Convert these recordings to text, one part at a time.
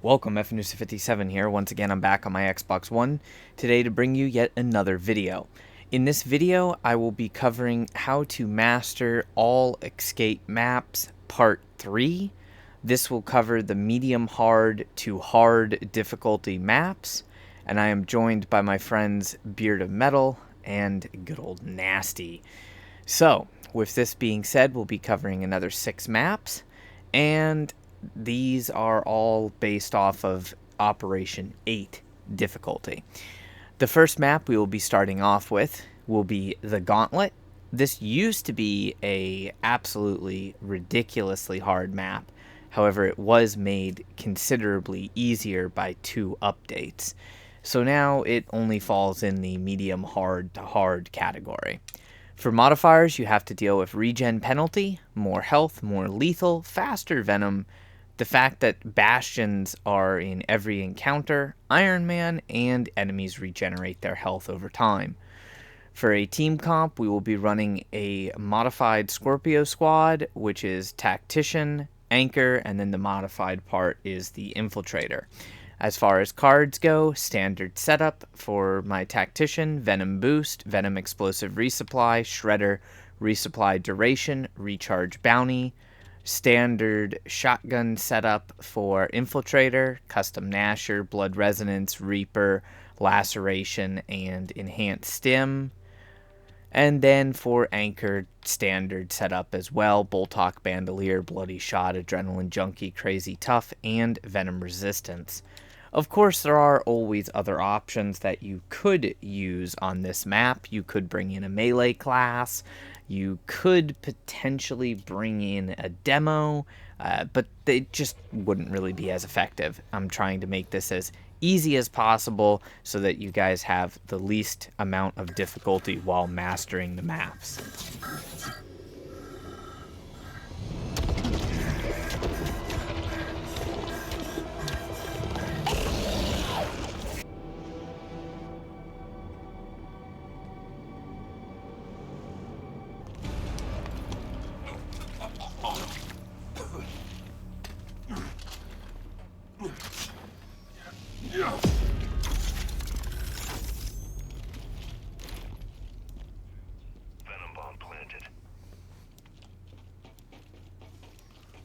Welcome, FNusa57 here. Once again, I'm back on my Xbox One today to bring you yet another video. In this video, I will be covering how to master all escape maps part 3. This will cover the medium hard to hard difficulty maps, and I am joined by my friends Beard of Metal and good old Nasty. So, with this being said, we'll be covering another 6 maps, and these are all based off of Operation 8 difficulty. The first map we will be starting off with will be the Gauntlet. This used to be a absolutely ridiculously hard map. However, it was made considerably easier by 2 updates. So now it only falls in the medium hard to hard category. For modifiers, you have to deal with regen penalty, more health, more lethal, faster venom, the fact that bastions are in every encounter, Iron Man, and enemies regenerate their health over time. For a team comp, we will be running a modified Scorpio squad, which is Tactician, Anchor, and then the modified part is the Infiltrator. As far as cards go, standard setup for my Tactician, Venom Boost, Venom Explosive Resupply, Shredder, Resupply Duration, Recharge Bounty. Standard shotgun setup for Infiltrator, Custom Nasher, Blood Resonance, Reaper, Laceration, and Enhanced Stim. And then for Anchor, standard setup as well, Bolthawk Bandolier, Bloody Shot, Adrenaline Junkie, Crazy Tough, and Venom Resistance. Of course, there are always other options that you could use on this map. You could bring in a melee class. You could potentially bring in a demo, but they just wouldn't really be as effective. I'm trying to make this as easy as possible so that you guys have the least amount of difficulty while mastering the maps.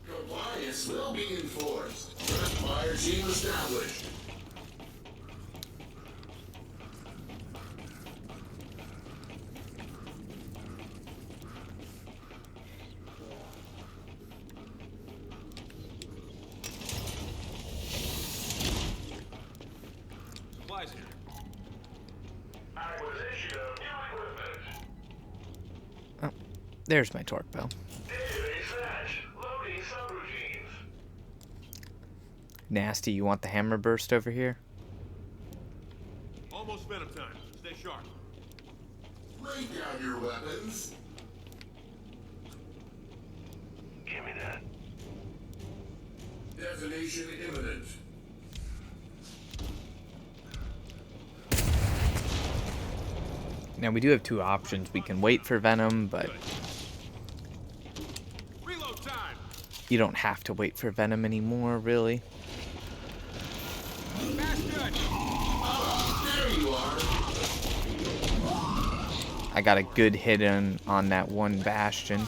Compliance will be enforced. First fire team established. Supplies here. Acquisition of new equipment. Oh, there's my torque bell. Database match. Loading subroutines. Nasty, you want the hammer burst over here? Almost venom time. Stay sharp. Lay down your weapons. Give me that. Detonation imminent. Now we do have 2 options. We can wait for Venom, but Reload time. you don't have to wait for Venom anymore, really. Fast good. There you are. I got a good hit on that one bastion.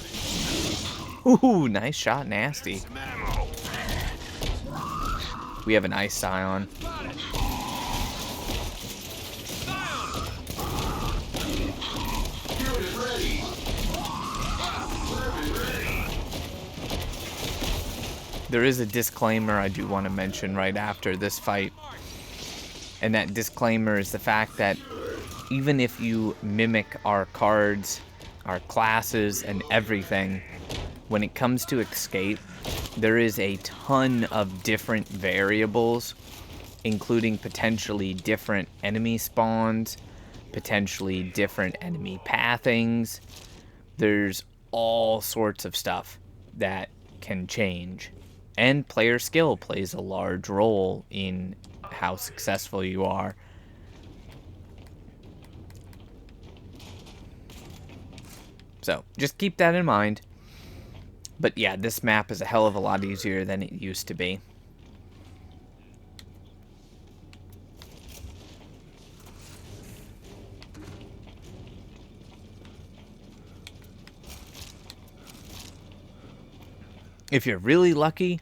Ooh, nice shot, Nasty. Some ammo. We have an ice scion. Got it. Unit ready. Weapon ready. There is a disclaimer I do want to mention right after this fight. And that disclaimer is the fact that even if you mimic our cards, our classes, and everything, when it comes to escape, there is a ton of different variables, including potentially different enemy spawns, potentially different enemy pathings. There's all sorts of stuff that can change. And player skill plays a large role in how successful you are. So just keep that in mind. But yeah, this map is a hell of a lot easier than it used to be. If you're really lucky,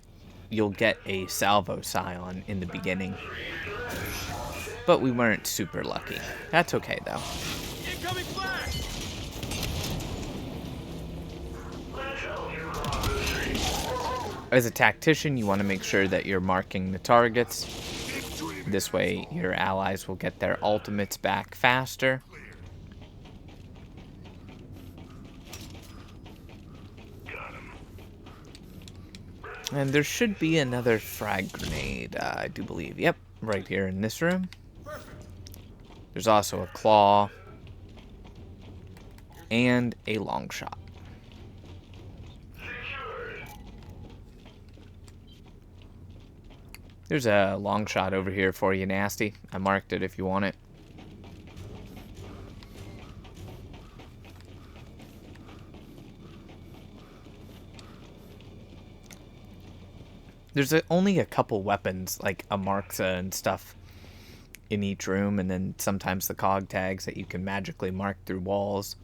you'll get a salvo scion in the beginning. But we weren't super lucky. That's okay, though. Incoming flash! As a tactician, you want to make sure that you're marking the targets. This way, your allies will get their ultimates back faster. And there should be another frag grenade, I do believe. Yep, right here in this room. There's also a claw and a long shot. There's a long shot over here for you, Nasty. I marked it if you want it. There's only a couple weapons, like a Marxa and stuff, in each room, and then sometimes the cog tags that you can magically mark through walls.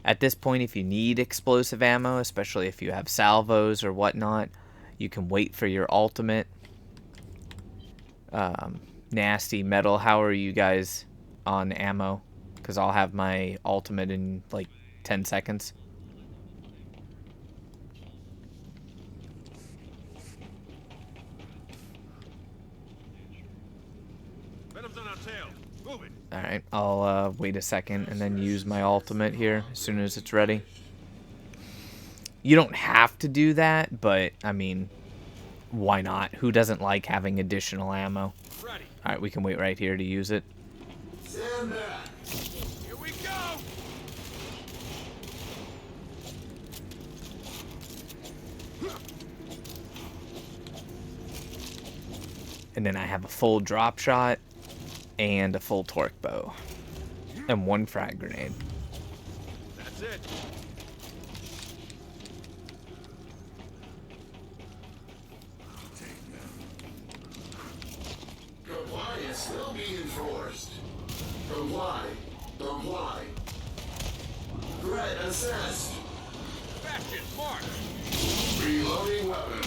At this point, if you need explosive ammo, especially if you have salvos or whatnot, you can wait for your ultimate. Nasty, Metal, how are you guys on ammo? Because I'll have my ultimate in like 10 seconds. Venom's on our tail. Move it. Alright, I'll wait a second and then use my ultimate here as soon as it's ready. You don't have to do that, but, I mean, why not? Who doesn't like having additional ammo? Ready. Alright, we can wait right here to use it. Stand back. Here we go! And then I have a full drop shot and a full torque bow. And one frag grenade. That's it. Compliance still being enforced. Comply. Comply. Threat assessed. Bastion, mark! Reloading weapon.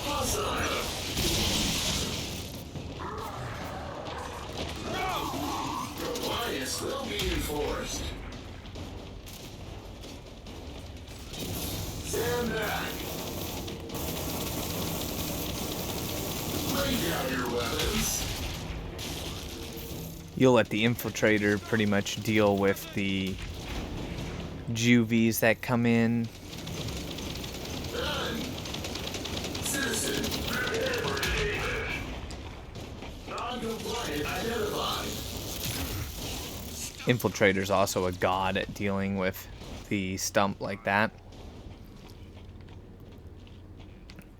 Hostile. Compliance still being enforced. Stand back. Lay down your weapons. You'll let the infiltrator pretty much deal with the juvies that come in. Done. Citizen, prepare for statement. Non-compliant identified. Infiltrator's also a god at dealing with the stump like that.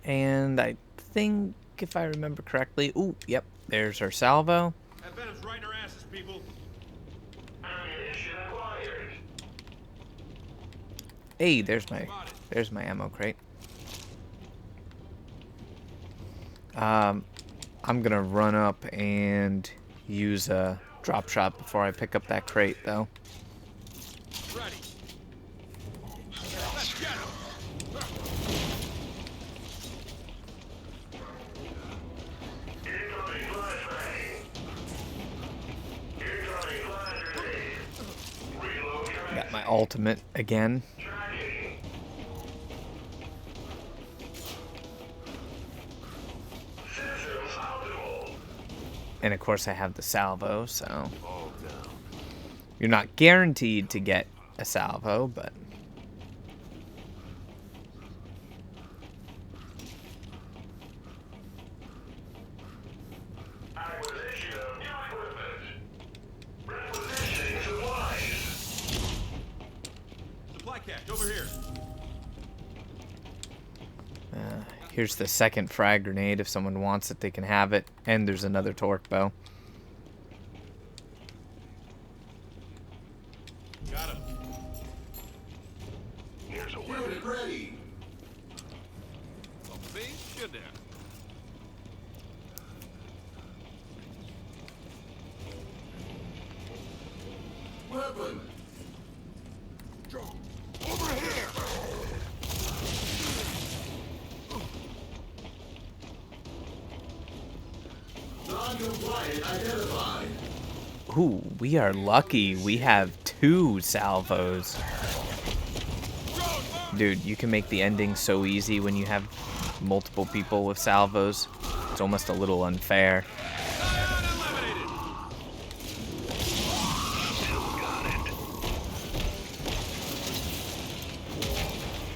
And I think, if I remember correctly, ooh, yep, there's our salvo. That Venom's right in our asses, people. Ammunition acquired. Hey, there's my ammo crate. I'm gonna run up and use a drop shot before I pick up that crate, though. Ready. Let's get him! Incoming flashbang. Incoming flash grenade. Reload Got my ultimate again. tracking. Systems optimal. And of course I have the salvo, so you're not guaranteed to get a salvo, but Acquisition of new equipment. Requisitioning supplies. Supply cache, over here. here's the second frag grenade. If someone wants it, they can have it. And there's another torque bow. Got him. Here's a weapon. Unit ready. See? Good there. Weapon. Over here! Non-compliant identified. Ooh, we are lucky. We have 2 salvos. Dude, you can make the ending so easy when you have multiple people with salvos. It's almost a little unfair.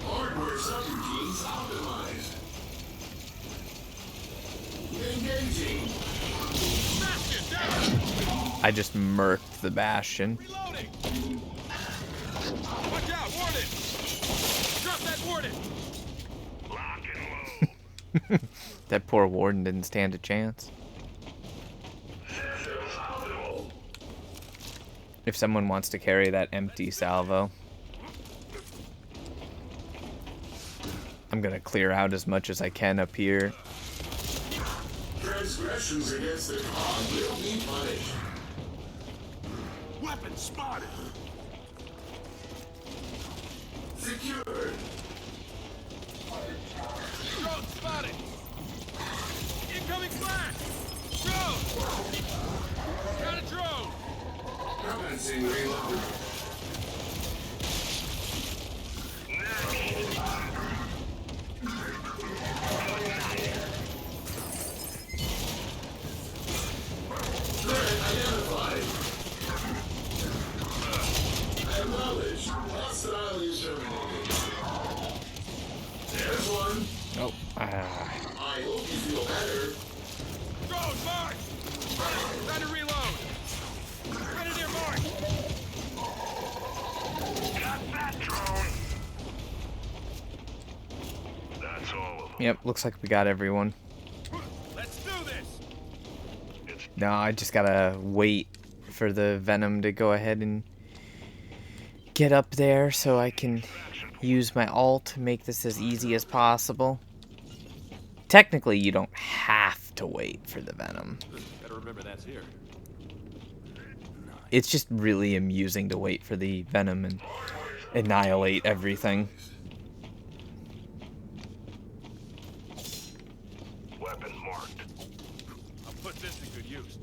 Hardware subroutines optimized. Engaging. I just murked the Bastion. Reloading. Watch out, warden. Drop that warden. Lock and load. That poor warden didn't stand a chance. If someone wants to carry that empty salvo, I'm gonna clear out as much as I can up here. Transgressions against the cog will be punished. Weapon spotted. Secured. Drone spotted. Incoming flash. Drone. Got a drone. Commencing reload. Threat identified. Acknowledged. Hostile is terminated. There's one. Oh, I hope you feel better. Drone mark. Trying to reload. Grenadier mark. Got that drone. That's all of them. yep, looks like we got everyone. Let's do this. No, I just gotta wait for the Venom to go ahead and get up there so I can use my ult to make this as easy as possible. Technically, you don't have to wait for the Venom. Better remember that's here. It's just really amusing to wait for the Venom and annihilate everything. Weapon marked. I'll put this to good use.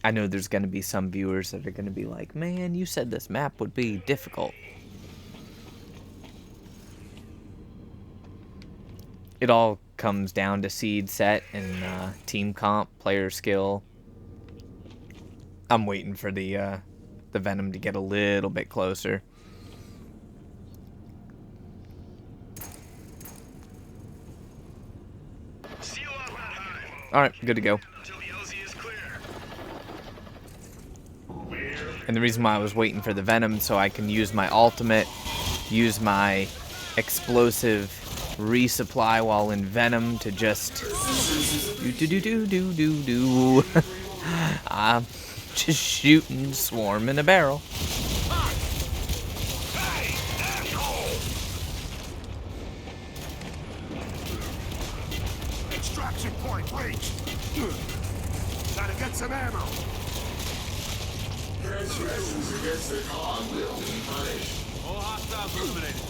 I know there's going to be some viewers that are going to be like, man, you said this map would be difficult. It all comes down to seed set and team comp, player skill. I'm waiting for the Venom to get a little bit closer. Seal up that hive. All right, good to go. Until the LZ is clear. And the reason why I was waiting for the Venom so I can use my ultimate, use my explosive resupply while in Venom to just do. I'm just shooting swarm in a barrel. Hey, asshole! Extraction point reached. Gotta get some ammo. Transgressions against the cog will be punished. All hostiles eliminated.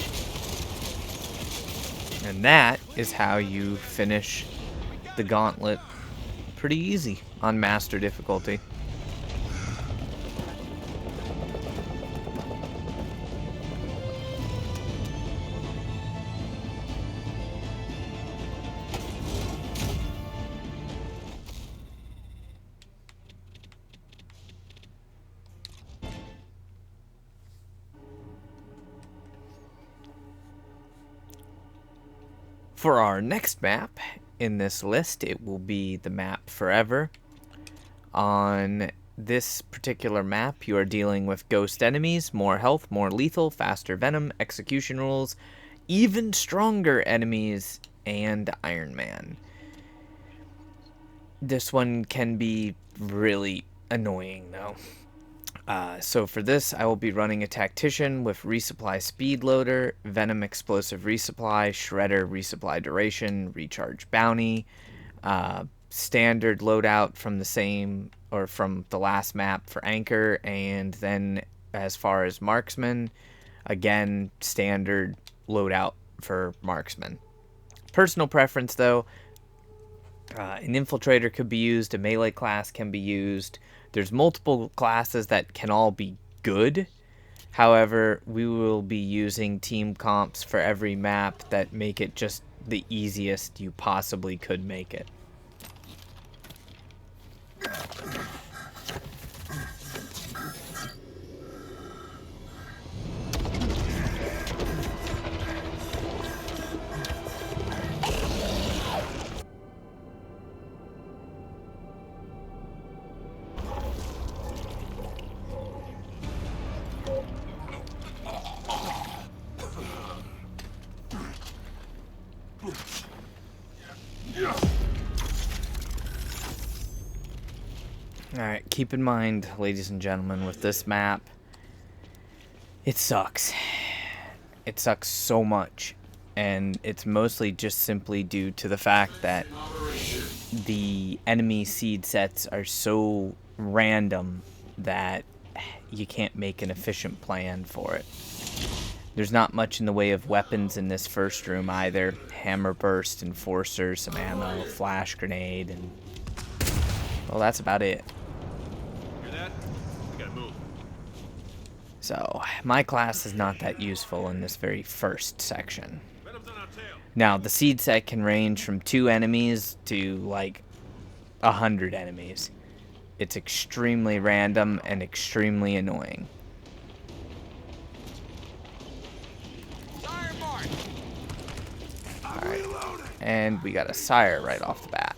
And that is how you finish the gauntlet pretty easy on master difficulty. For our next map in this list, it will be the map Forever. On this particular map, you are dealing with ghost enemies, more health, more lethal, faster venom, execution rules, even stronger enemies, and Iron Man. This one can be really annoying, though. So for this, I will be running a Tactician with Resupply Speed Loader, Venom Explosive Resupply, Shredder Resupply Duration, Recharge Bounty, standard loadout from the same, or from the last map for Anchor, and then as far as Marksman, again, standard loadout for Marksman. Personal preference, though, An infiltrator could be used, a melee class can be used. There's multiple classes that can all be good. However, we will be using team comps for every map that make it just the easiest you possibly could make it. Alright, keep in mind, ladies and gentlemen, with this map, it sucks. It sucks so much. And it's mostly just simply due to the fact that the enemy seed sets are so random that you can't make an efficient plan for it. There's not much in the way of weapons in this first room either. Hammer burst, enforcer, some ammo, flash grenade, and well, that's about it. Hear that? We gotta move. So, my class is not that useful in this very first section. Venom's on our tail. Now, the seed set can range from 2 enemies to like 100 enemies. It's extremely random and extremely annoying. Fire mark. Alright, and we got a sire right off the bat.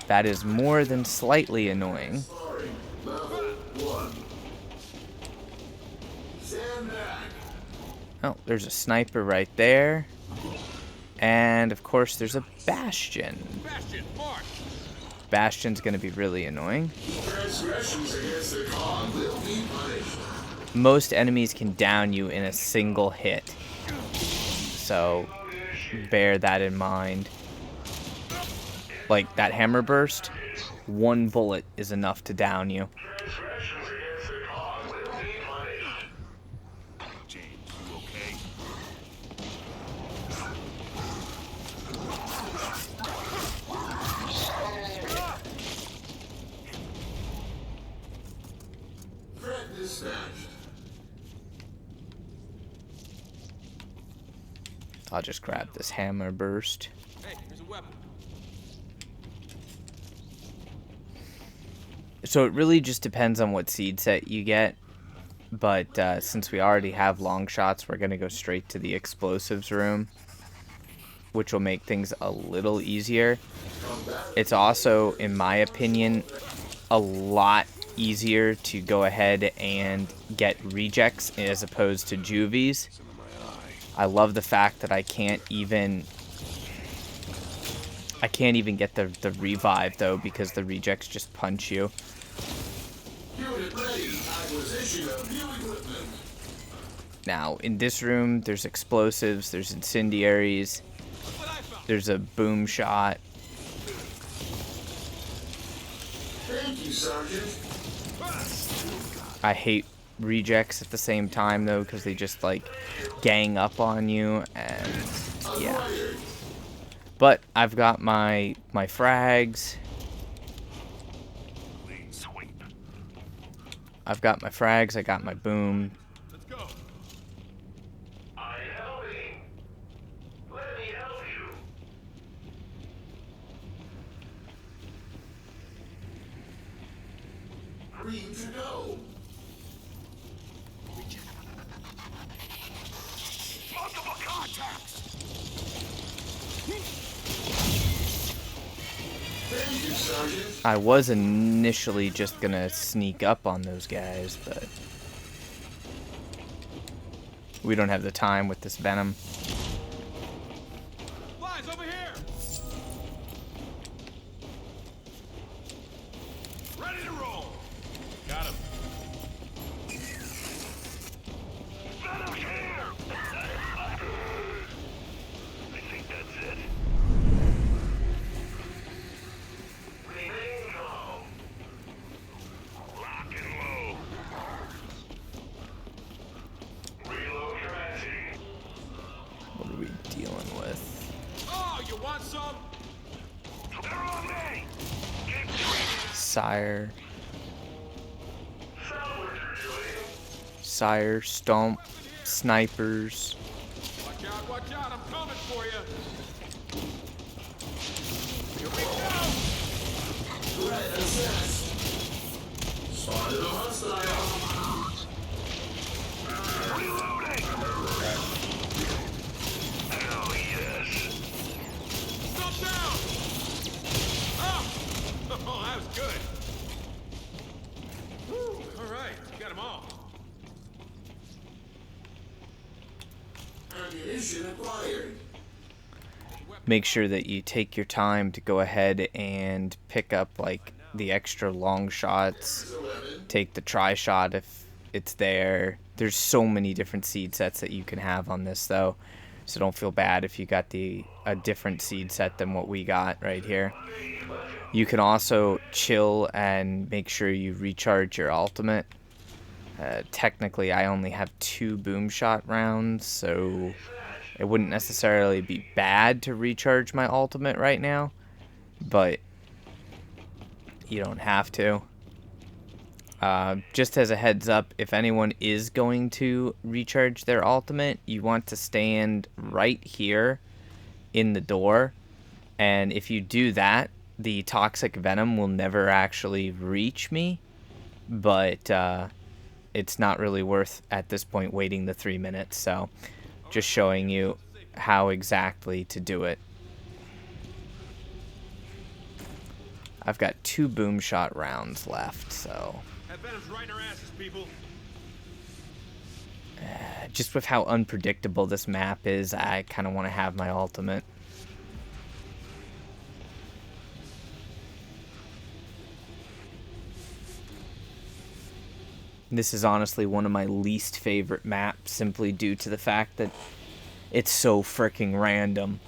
That is more than slightly annoying. Sorry. Level 1. Stand back. Oh, there's a sniper right there. And, of course, there's a bastion. Bastion, mark. Bastion's going to be really annoying. Transgressions against the cog will be punished. Most enemies can down you in a single hit. So, bear that in mind. Like, that hammer burst, 1 bullet is enough to down you. Transgressions against the cog will be punished. James, you okay? Threat dispatched. I'll just grab this hammer burst. Hey, here's a weapon. So it really just depends on what seed set you get. But since we already have long shots, we're going to go straight to the explosives room, which will make things a little easier. It's also, in my opinion, a lot easier to go ahead and get rejects as opposed to juvies. I love the fact that I can't even get the revive though, because the rejects just punch you. Unit ready. Acquisition of new equipment. Now, in this room, there's explosives, there's incendiaries, Look what I found. there's a boom shot. Thank you, Sergeant. I hate rejects at the same time though, because they just like gang up on you, and yeah. Acquired. But I've got my frags. Clean sweep. I've got my frags, I got my boom. Let's go. I helping. Let me help you. Green to go. Multiple contacts. Thank you, Sergeant. I was initially just gonna sneak up on those guys, but we don't have the time with this venom. Flies over here. Ready to roll. Got him. Venom's here. I think that's it. Remain calm. Lock and load. Reload tracking. What are we dealing with? Oh, you want Sire. Sire, Stomp, Snipers. Watch out, I'm coming for you. Here we go. Threat assessed. Spotted a hostile. Reloading. Hell yes. Stop down. Oh, oh, that was good. Whew. All right, got them all. Ammunition acquired. Make sure that you take your time to go ahead and pick up like the extra long shots. Take the tri-shot if it's there. There's so many different seed sets that you can have on this though, so don't feel bad if you got a different seed set than what we got right here. You can also chill and make sure you recharge your ultimate. Technically I only have 2 boom shot rounds, so it wouldn't necessarily be bad to recharge my ultimate right now, but you don't have to. Just as a heads up, if anyone is going to recharge their ultimate, you want to stand right here in the door, and if you do that, the toxic venom will never actually reach me, but it's not really worth at this point waiting the 3 minutes, so just showing you how exactly to do it. I've got 2 boom shot rounds left, so That venom's right in our asses, people. just with how unpredictable this map is, I kind of want to have my ultimate. This is honestly one of my least favorite maps, simply due to the fact that it's so freaking random.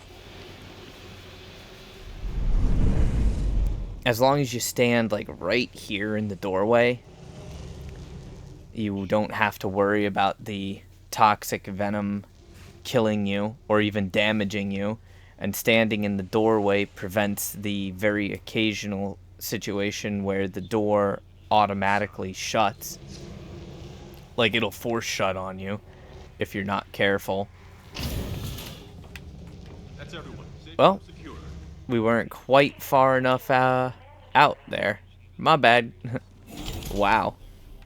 As long as you stand like right here in the doorway, you don't have to worry about the toxic venom killing you or even damaging you, and standing in the doorway prevents the very occasional situation where the door automatically shuts. Like it'll force shut on you if you're not careful. That's everyone. Safe Well, and secure. we weren't quite far enough out there. My bad. Wow.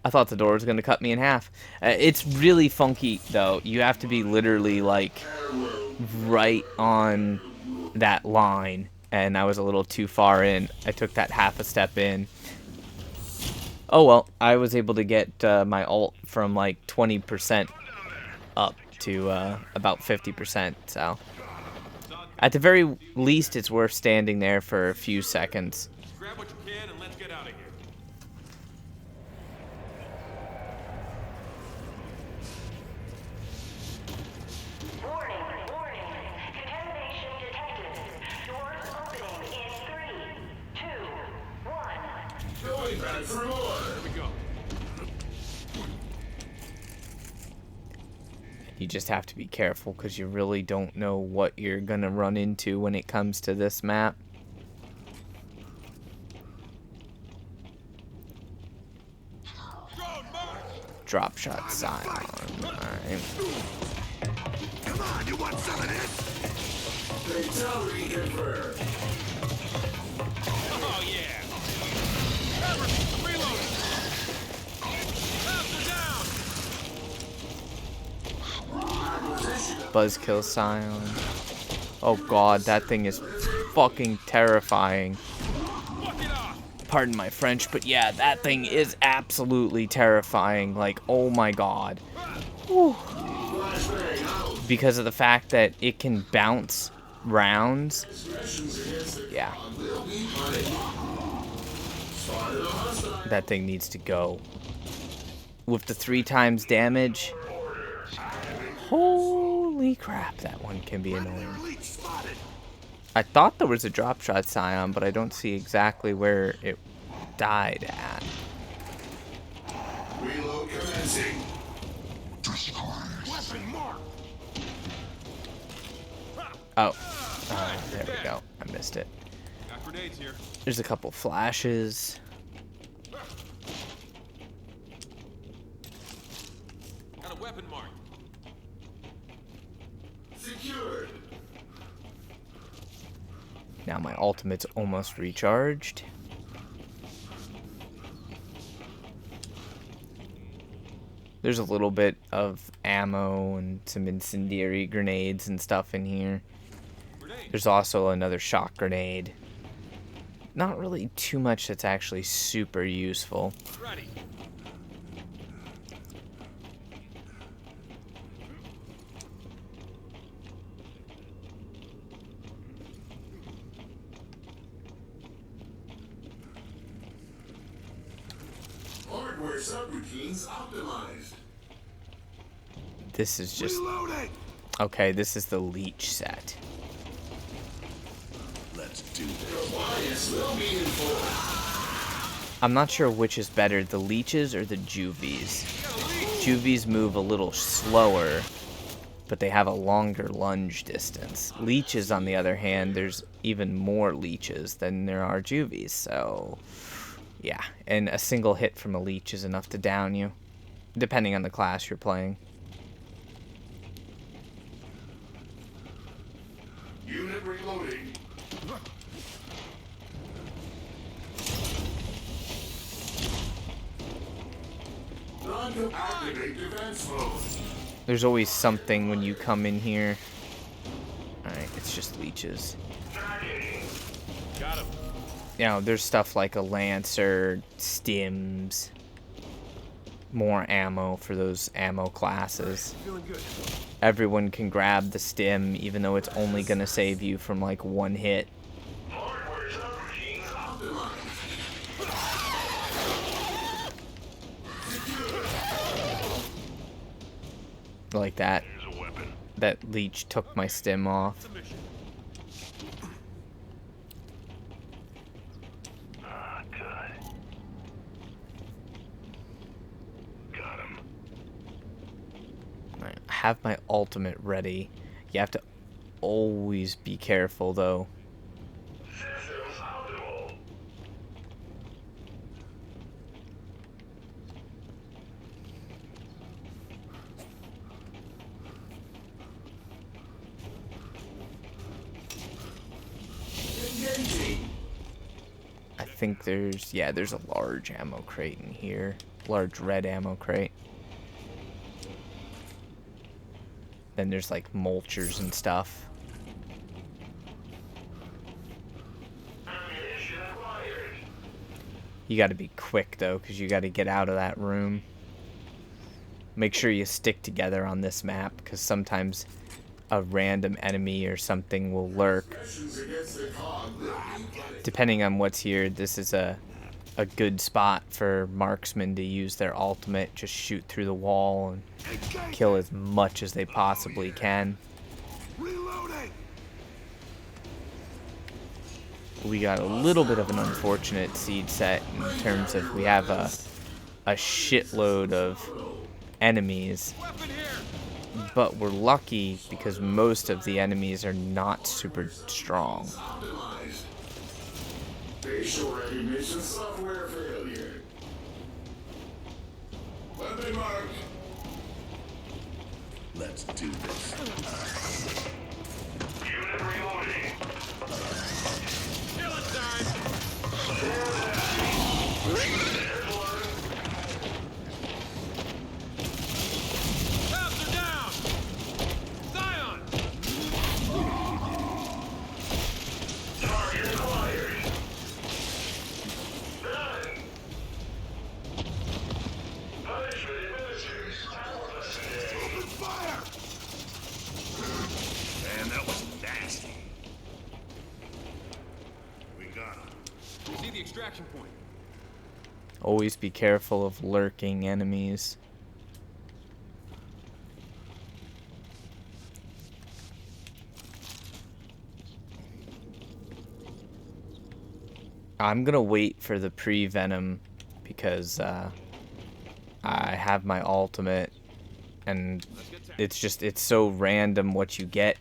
I thought the door was going to cut me in half. It's really funky, though. You have to be literally, like, right on that line. And I was a little too far in. I took that half a step in. Oh, well. I was able to get my ult from, like, 20% up to about 50%. So, at the very least, it's worth standing there for a few seconds. Grab what you can and let's get out of here. Warning, warning. Contamination detected. Doors opening in 3, 2, 1. Going back for more. Here we go. You just have to be careful because you really don't know what you're going to run into when it comes to this map. Go, march! Drop shot Scion. Alright. Come on, you want some of this? Fatality confirmed. Oh, yeah. Cover me. I'm reloading. Labs are down. Buzzkill Scion. Oh god, that thing is fucking terrifying. Fuck it off. Pardon my French, but yeah, that thing is absolutely terrifying. Like, oh my god. Whew. Flashbang out. Because of the fact that it can bounce rounds. Expressions against the Yeah, will be punished. Spotted a hostile. that thing needs to go. With the 3 times damage. Holy crap, that one can be annoying. Leech spotted. I thought there was a drop shot Scion, but I don't see exactly where it died at. Reload commencing. Weapon mark. Oh, there we go. I missed it. Got grenades here. There's a couple flashes. Weapon marked. Secured. Now my ultimate's almost recharged. There's a little bit of ammo and some incendiary grenades and stuff in here. There's also another shock grenade. Not really too much that's actually super useful. Ready. Hardware subroutines optimized. This is just... Reloading. Okay, this is the leech set. Let's do this. Alliance will be enforced. I'm not sure which is better, the leeches or the juvies. Juvies move a little slower, but they have a longer lunge distance. Leeches, on the other hand, there's even more leeches than there are juvies, so... yeah, and a single hit from a leech is enough to down you, depending on the class you're playing. Unit reloading. Time to activate defense mode. There's always something when you come in here. Alright, it's just leeches. Got him. You know, there's stuff like a lancer, stims, more ammo for those ammo classes. Feeling good. Everyone can grab the stim, even though it's only gonna save you from like one hit. Hardware subroutines optimized. Like that. Here's a weapon. That leech took my stim off. Submission. Ah, good. Got him. Alright, I have my ultimate ready. You have to always be careful though. Systems optimal. Engaging. I think there's a large ammo crate in here. Large red ammo crate. Then there's like mulchers and stuff. Ammunition acquired. You gotta be quick though, because you gotta get out of that room. Make sure you stick together on this map, because sometimes a random enemy or something will lurk. Missions against the cog will be Depending on what's here, this is a good spot for marksmen to use their ultimate. Just shoot through the wall and kill as much as they possibly can. reloading. We got a little bit of an unfortunate seed set in terms of we have a shitload of enemies, Weapon here. but we're lucky because most of the enemies are not super strong. Optimized. Facial recognition software failure. Weapon marked. Let's do this. Unit reloading. Killing time. Cops are down. Zion. Target acquired. Done. Punishment administered. Open fire! Man, that was nasty. We got him. See the extraction point. Always be careful of lurking enemies. I'm gonna wait for the pre-venom because I have my ultimate and it's so random what you get.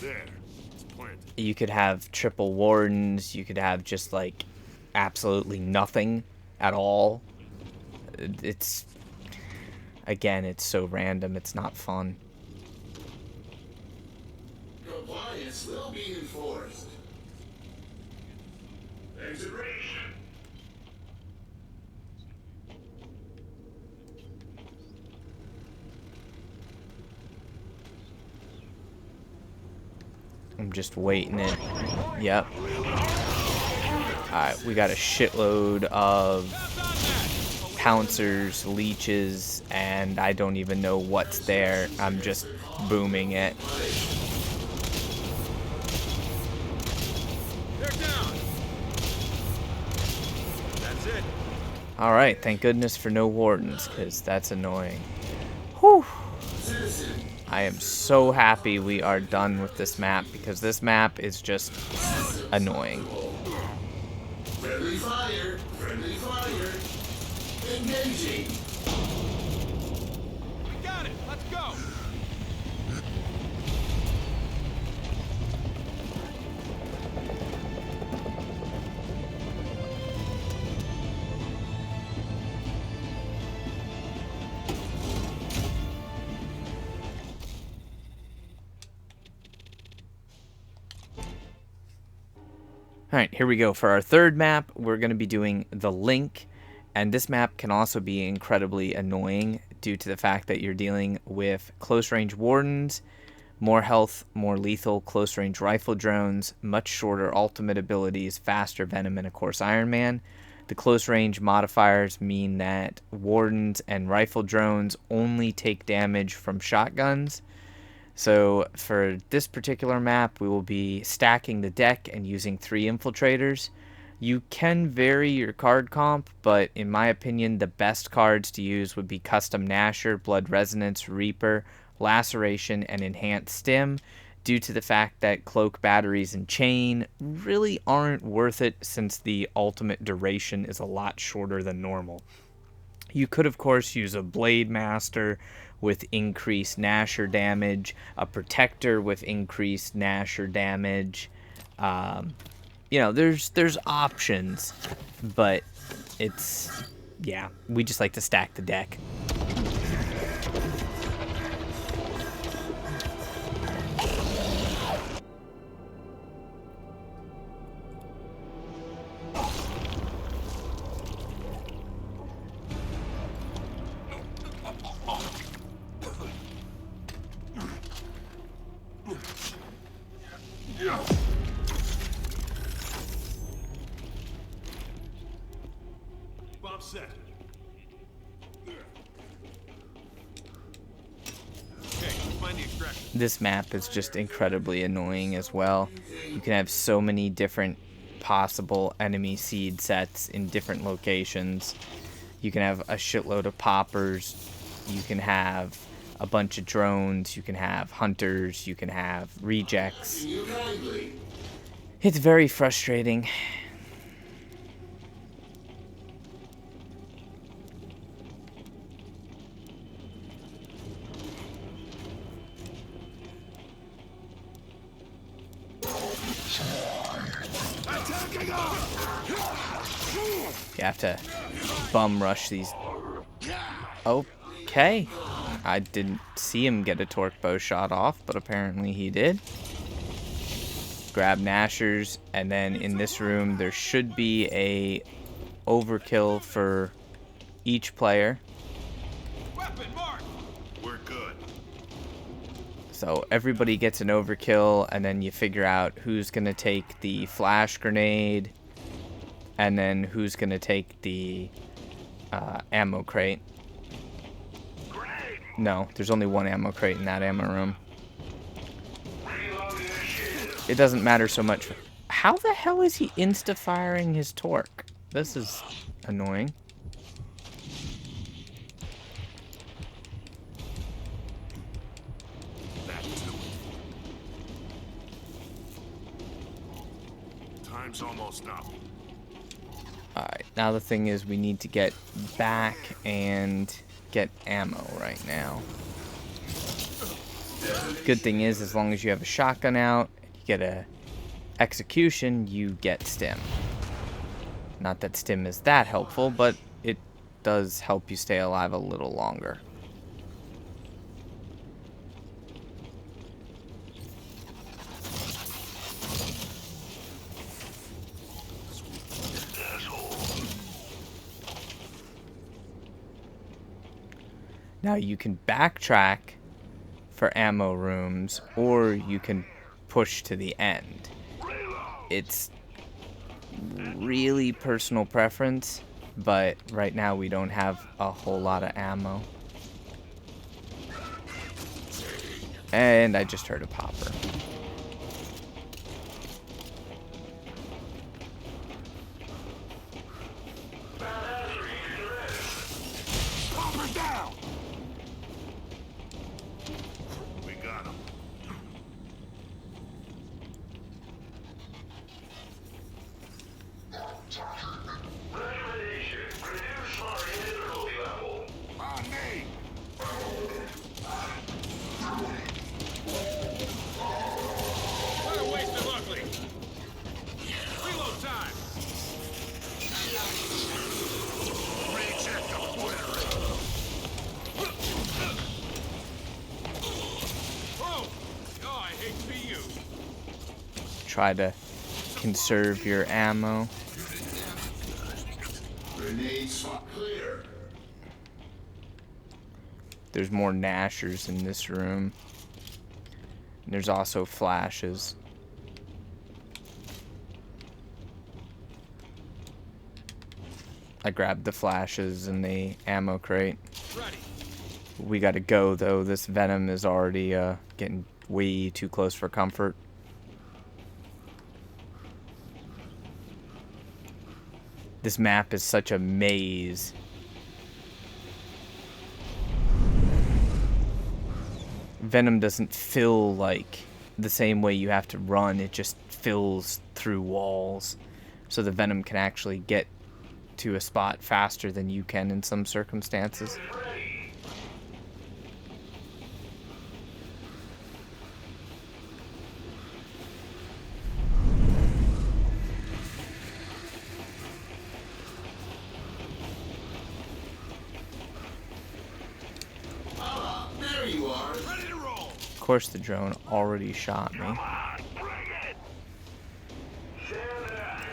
There. It's planted. You could have triple wardens, you could have just like absolutely nothing at all. It's again, it's so random, it's not fun. Compliance will be enforced. Exit reach. I'm just waiting it. Yep. Alright, we got a shitload of pouncers, leeches, and I don't even know what's there. I'm just booming it. They're down. That's it. Alright, thank goodness for no wardens, because that's annoying. Whew. I am so happy we are done with this map, because this map is just annoying. Friendly fire! Friendly fire! Engaging! We got it. Let's go. Alright, here we go. For our third map, we're going to be doing the Link. And this map can also be incredibly annoying due to the fact that you're dealing with close-range wardens, more health, more lethal close-range rifle drones, much shorter ultimate abilities, faster venom, and of course Iron Man. The close-range modifiers mean that wardens and rifle drones only take damage from shotguns. So for this particular map, we will be stacking the deck and using 3 infiltrators. You can vary your card comp, but in my opinion, the best cards to use would be Custom Gnasher, Blood Resonance, Reaper, Laceration, and Enhanced Stim, due to the fact that Cloak, Batteries, and Chain really aren't worth it since the ultimate duration is a lot shorter than normal. You could, of course, use a Blade Master with increased Gnasher damage, a Protector with increased Gnasher damage. You know, there's options, but it's, yeah, we just like to stack the deck. Bomb set. Okay, find the extraction. This map is just incredibly annoying as well. You can have so many different possible enemy seed sets in different locations. You can have a shitload of poppers. You can have a bunch of drones. You can have hunters. You can have rejects. It's very frustrating. You have to bum rush these. Okay. I didn't see him get a torque bow shot off, but apparently he did. Grab Gnashers, and then in this room there should be a overkill for each player. Weapon mark. We're good. So everybody gets an overkill, and then you figure out who's going to take the flash grenade, and then who's going to take the ammo crate. Grenade! No, there's only one ammo crate in that ammo room. It doesn't matter so much. How the hell is he insta-firing his torque? This is annoying. Back to it. Time's almost up. Alright, now the thing is we need to get back and get ammo right now. Good thing is, as long as you have a shotgun out, you get a execution, you get stim. Not that stim is that helpful, but it does help you stay alive a little longer. Now you can backtrack for ammo rooms, or you can push to the end. It's really personal preference, but right now we don't have a whole lot of ammo. And I just heard a popper. Popper's down! We got him. Recommendation: reduce our difficulty level. On me! What a waste of ugly. Reload time. Reject obliterate! Oh! Oh, I hate to be you. Try to conserve your ammo. Grenade swap clear. There's more Nashers in this room. And there's also flashes. I grabbed the flashes in the ammo crate. Ready. We gotta go though. This venom is already getting way too close for comfort. This map is such a maze. Venom doesn't fill like the same way you have to run. It just fills through walls. So the venom can actually get to a spot faster than you can in some circumstances. There you are. Ready to roll. Of course the drone already shot me. Bring it. Stand back.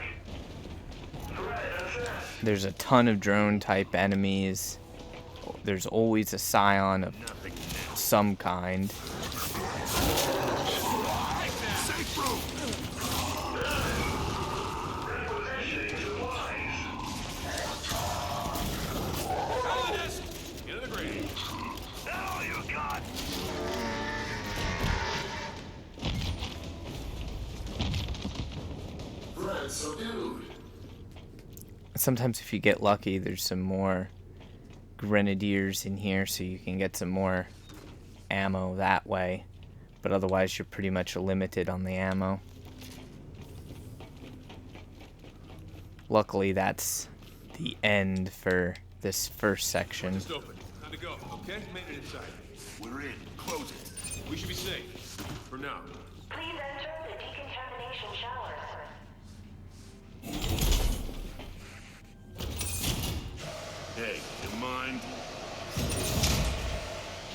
Threat assessed. There's a ton of drone type enemies. There's always a scion of some kind. Safe room! Repositioning supplies. Colonist. Get in the grave. Now you got. Threat subdued. Sometimes if you get lucky, there's some more grenadiers in here, so you can get some more ammo that way. But otherwise, you're pretty much limited on the ammo. Luckily, that's the end for this first section. Just open. Time to go. Okay? Make it inside. We're in. Close it. We should be safe. For now. Please enter the decontamination shower. Hey, you mind?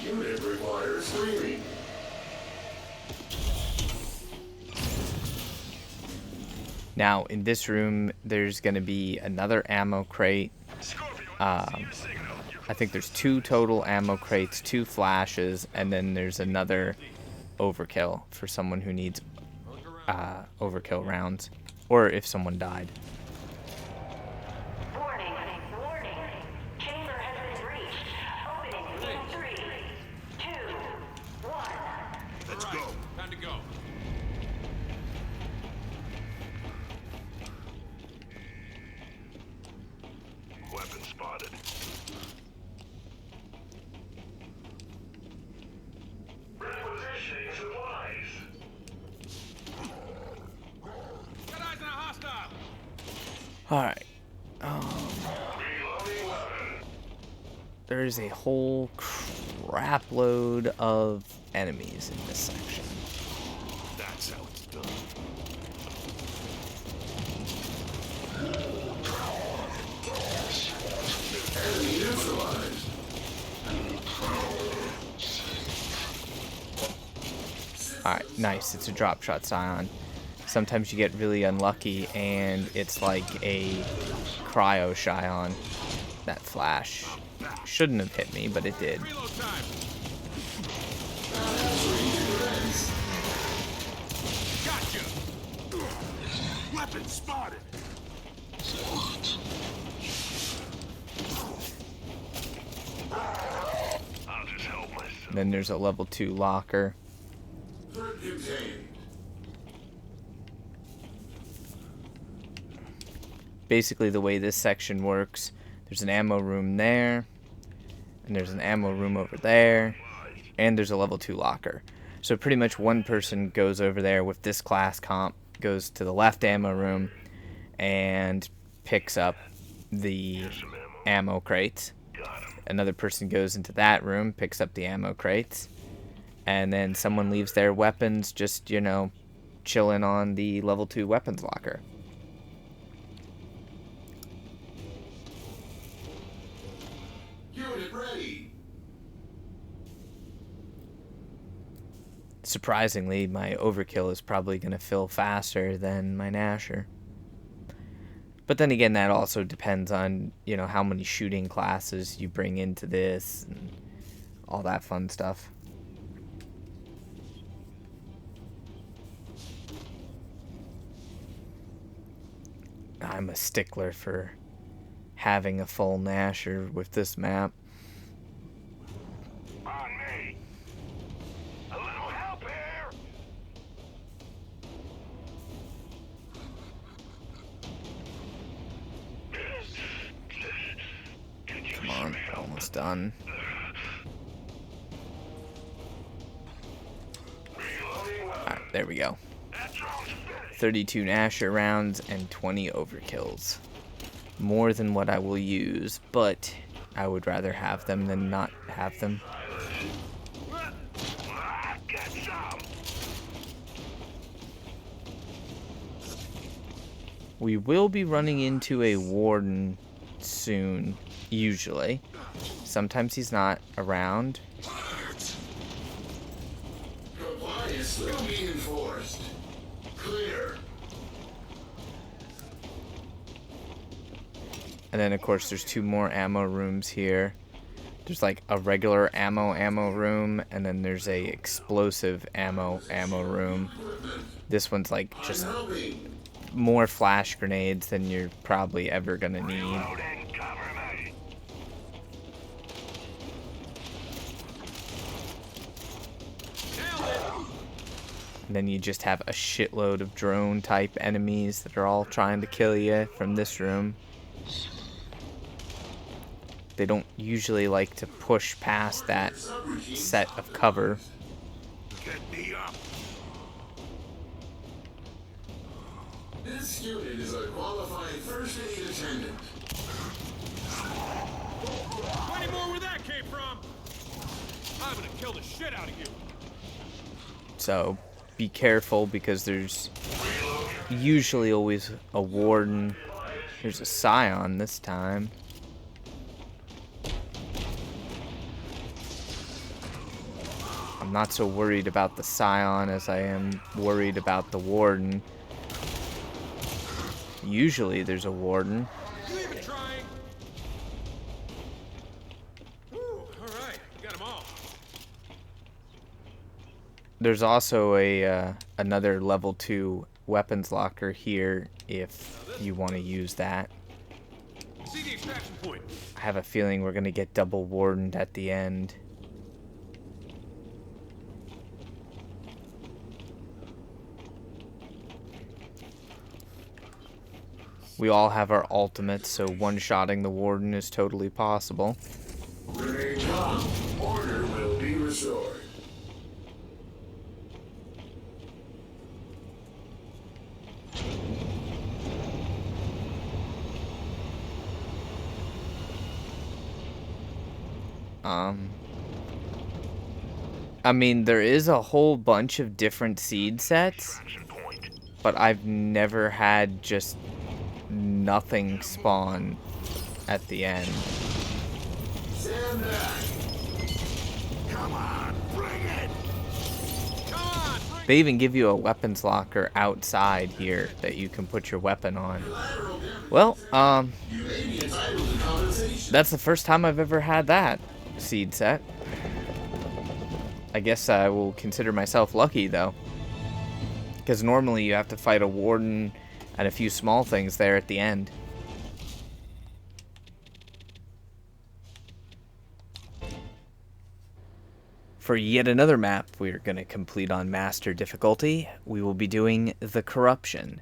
Unit requires screening. Now, in this room, there's going to be another ammo crate. I think there's 2 total ammo crates, 2 flashes, and then there's another overkill for someone who needs overkill rounds, or if someone died. Warning, warning. Chamber has been breached. Opening in 3, 2, 1. Let's All right, go. Time to go. Weapon spotted. Repositioning supplies. Got eyes on a hostile. Alright. Reloading weapon. There is a whole crap load of enemies in this section. That's how it's done. Enemy neutralized. Alright, nice. It's a drop shot scion. Sometimes you get really unlucky and it's like a cryo scion. That flash shouldn't have hit me, but it did. Reload time. Gotcha. Weapon spotted. I'll just help myself. Then there's a level 2 locker. Threat contained. Basically, the way this section works, there's an ammo room there, and there's an ammo room over there, and there's a level 2 locker. So pretty much one person goes over there with this class comp, goes to the left ammo room, and picks up the ammo crates. Another person goes into that room, picks up the ammo crates, and then someone leaves their weapons just, you know, chilling on the level 2 weapons locker. Unit ready. Surprisingly, my overkill is probably going to fill faster than my Nasher. But then again, that also depends on, you know, how many shooting classes you bring into this and all that fun stuff. I'm a stickler for having a full Nasher with this map. On me. A little help here. Come on, almost done. Alright, there we go. 32 Nasher rounds and 20 overkills. More than what I will use, but I would rather have them than not have them. Get some. We will be running into a warden soon, usually. Sometimes he's not around. Compliance will be enforced. Clear. And then, of course, there's 2 more ammo rooms here. There's like a regular ammo room, and then there's a explosive ammo room. This one's like just Helping. more flash grenades than you're probably ever gonna need. Loading, cover me. Nailed it. And then you just have a shitload of drone type enemies that are all trying to kill you from this room. They don't usually like to push past that set of cover. Get me up. This unit is a qualified first aid attendant. 20 more where that came from. I'm gonna kill the shit out of you. So be careful because there's usually always a warden. There's a scion this time. I'm not so worried about the scion as I am worried about the warden. Usually there's a warden. You even trying? Whew, all right, got them all. There's also a another level 2 weapons locker here if you want to use that. See the extraction point. I have a feeling we're going to get double wardened at the end. We all have our ultimates, so one-shotting the warden is totally possible. Remain calm. Order will be restored. I mean, there is a whole bunch of different seed sets, but I've never had just nothing spawn at the end. Stand back. Come on, bring it. Come on, bring They even give you a weapons locker outside here that you can put your weapon on. Well, that's the first time I've ever had that seed set. I guess I will consider myself lucky, though. Because normally you have to fight a warden and a few small things there at the end. For yet another map we're going to complete on Master difficulty, we will be doing The Corruption.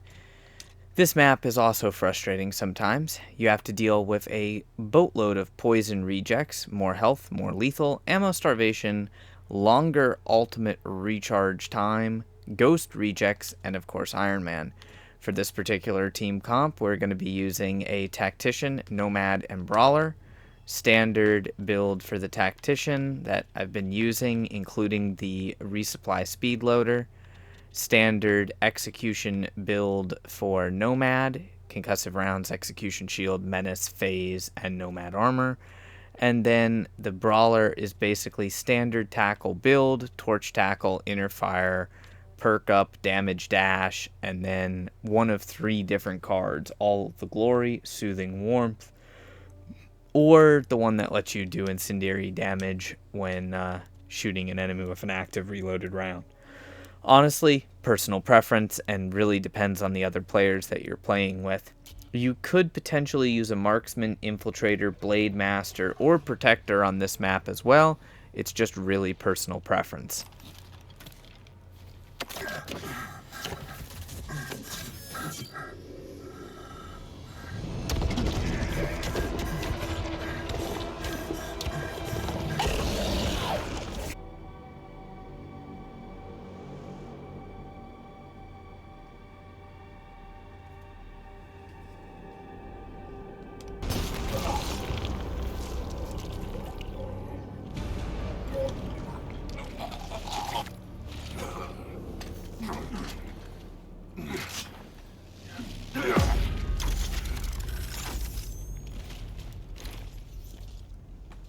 This map is also frustrating sometimes. You have to deal with a boatload of poison rejects, more health, more lethal, ammo starvation, longer ultimate recharge time, ghost rejects, and of course Iron Man. For this particular team comp, we're going to be using a Tactician, Nomad, and Brawler. Standard build for the Tactician that I've been using, including the resupply speed loader. Standard execution build for Nomad, concussive rounds, execution shield, menace, phase, and Nomad armor. And then the Brawler is basically standard tackle build, torch tackle, inner fire, perk up, damage dash, and then one of 3 different cards, all of the glory, soothing warmth, or the one that lets you do incendiary damage when shooting an enemy with an active reloaded round. Honestly, personal preference, and really depends on the other players that you're playing with. You could potentially use a marksman, infiltrator, blade master, or protector on this map as well. It's just really personal preference.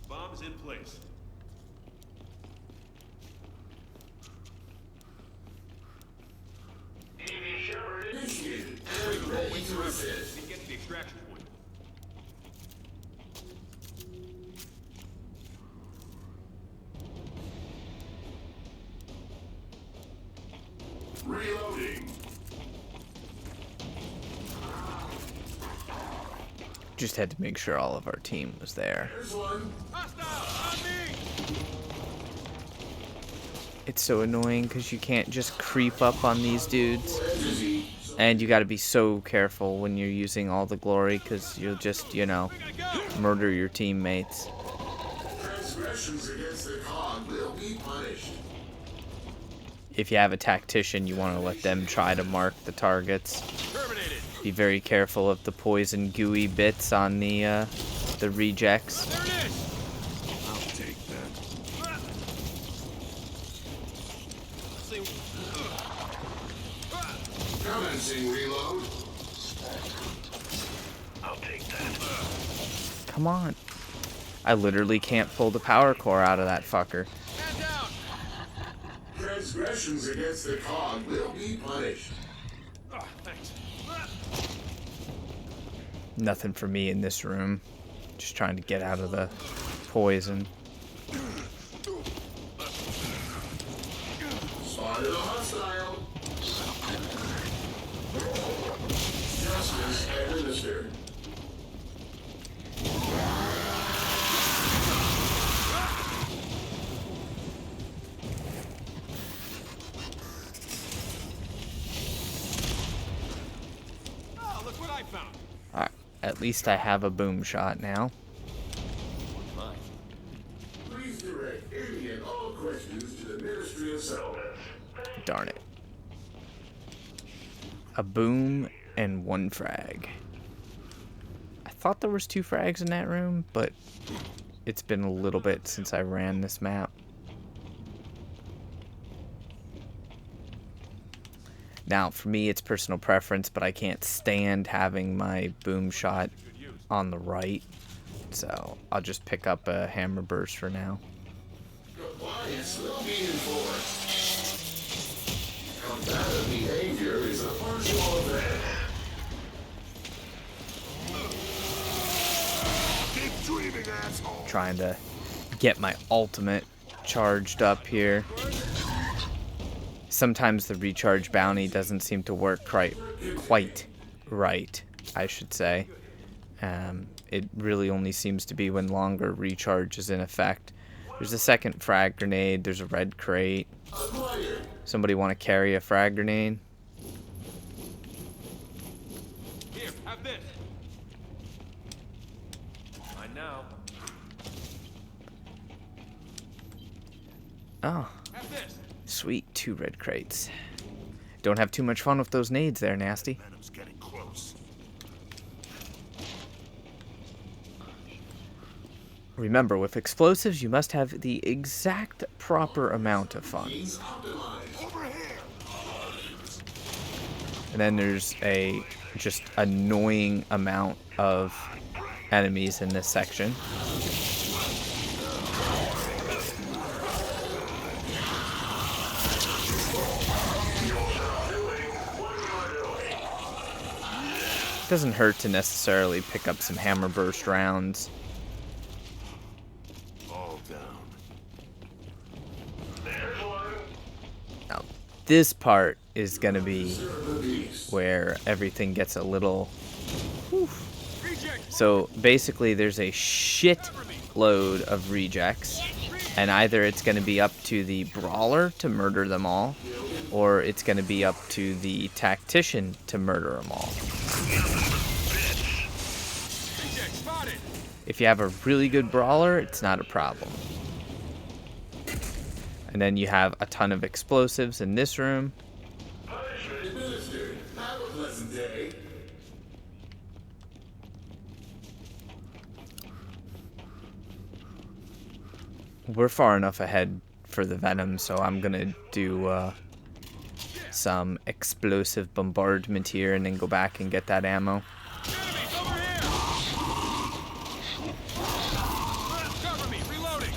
Bombs in place. Didn't get to the extraction point. Reloading. Just had to make sure all of our team was there. Here's one. Hostile! On me! It's so annoying because you can't just creep up on these dudes. And you gotta be so careful when you're using all the glory because you'll just, you know, murder your teammates. Transgressions against the cog will be punished. If you have a tactician, you want to let them try to mark the targets. Terminated! Be very careful of the poison gooey bits on the rejects. There it is! I'll take that. See. Commencing reload. I'll take that. Come on. I literally can't pull the power core out of that fucker. Man down! Transgressions against the cog will be punished. Thanks. Nothing for me in this room. Just trying to get out of the poison. Spotted a hostile. Justice administered. Oh, look what I found! Alright, at least I have a boom shot now. Please direct any and all questions to the Ministry of Settlements. Darn it. A boom and 1 frag. I thought there was 2 frags in that room, but it's been a little bit since I ran this map. Now, for me, it's personal preference, but I can't stand having my boom shot on the right. So I'll just pick up a hammer burst for now. Compliance will be enforced. Trying to get my ultimate charged up here. Sometimes the recharge bounty doesn't seem to work quite right, I should say. It really only seems to be when longer recharge is in effect. There's a second frag grenade. There's a red crate. Somebody want to carry a frag grenade? Here, have this. I know. Oh, Have this. sweet. 2 red crates. Don't have too much fun with those nades there, Nasty. Venom's getting close. Remember, with explosives, you must have the exact proper amount of fun. Over here. And then there's a just annoying amount of enemies in this section. Doesn't hurt to necessarily pick up some hammer burst rounds. All down. Now, this part is gonna be where everything gets a little. Reject. So basically, there's a shit load of rejects, and either it's gonna be up to the brawler to murder them all, or it's gonna be up to the tactician to murder them all. Reject spotted. If you have a really good brawler, it's not a problem. And then you have a ton of explosives in this room. Punishment administered. Have a pleasant day. We're far enough ahead for the venom, so I'm gonna do some explosive bombardment here and then go back and get that ammo. Enemies over here. Cover me. Reloading.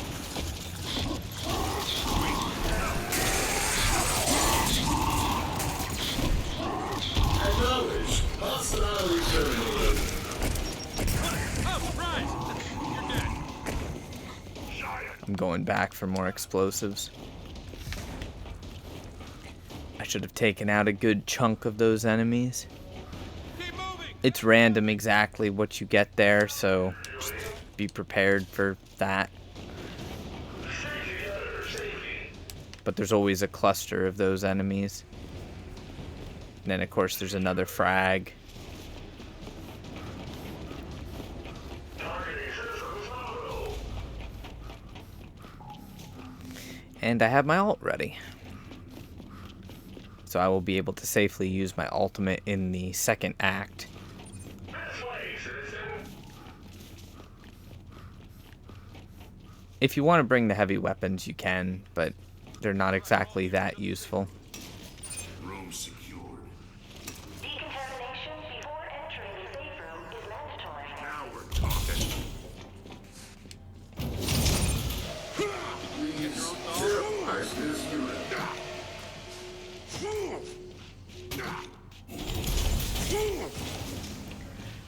Acknowledge. Hostile terminated. Oh, surprise. You're dead. I'm going back for more explosives. I should have taken out a good chunk of those enemies. Keep moving. It's random exactly what you get there, so just be prepared for that. But there's always a cluster of those enemies. And then, of course, there's another frag. And I have my ult ready. So I will be able to safely use my ultimate in the second act. If you want to bring the heavy weapons, you can, but they're not exactly that useful. Room secured. Decontamination before entering the safe room is mandatory. Now we're talking. Terrorize this unit.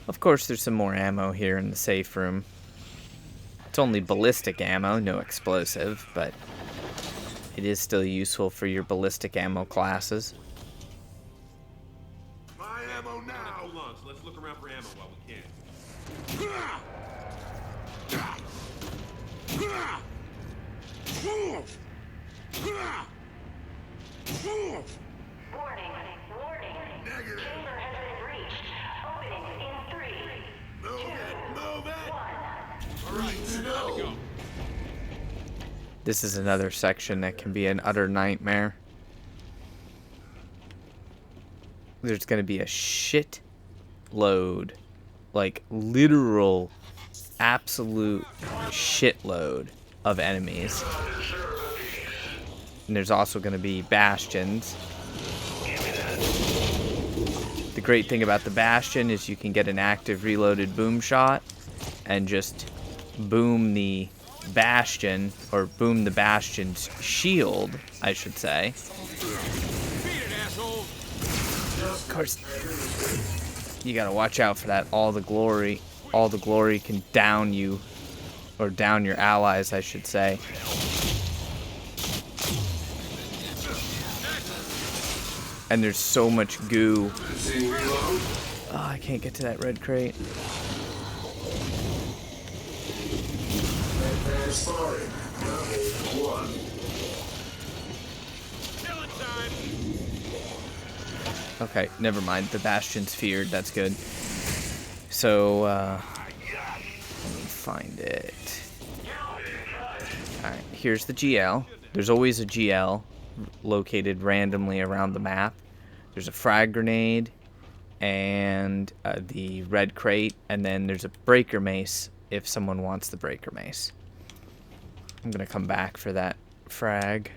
Of course, there's some more ammo here in the safe room. It's only ballistic ammo, no explosive, but it is still useful for your ballistic ammo classes. My ammo now. Too long, so let's look around for ammo while we can. Warning. Warning. Negative. Chamber has been breached. Opening in 3, Move it. Move it. 1. All right, to go. This is another section that can be an utter nightmare. There's going to be a shit load, like literal, absolute shitload of enemies. And there's also going to be bastions. The great thing about the bastion is you can get an active reloaded boom shot and just boom the bastion, or boom the bastion's shield, I should say. Beat it, asshole. Of course, you gotta watch out for that. All the glory can down you or down your allies, I should say. And there's so much goo. Oh, I can't get to that red crate. Okay, never mind. The Bastion's feared. That's good. So, let me find it. Alright, here's the GL. There's always a GL located randomly around the map. There's a frag grenade and the red crate, and then there's a breaker mace if someone wants the breaker mace. I'm gonna come back for that frag.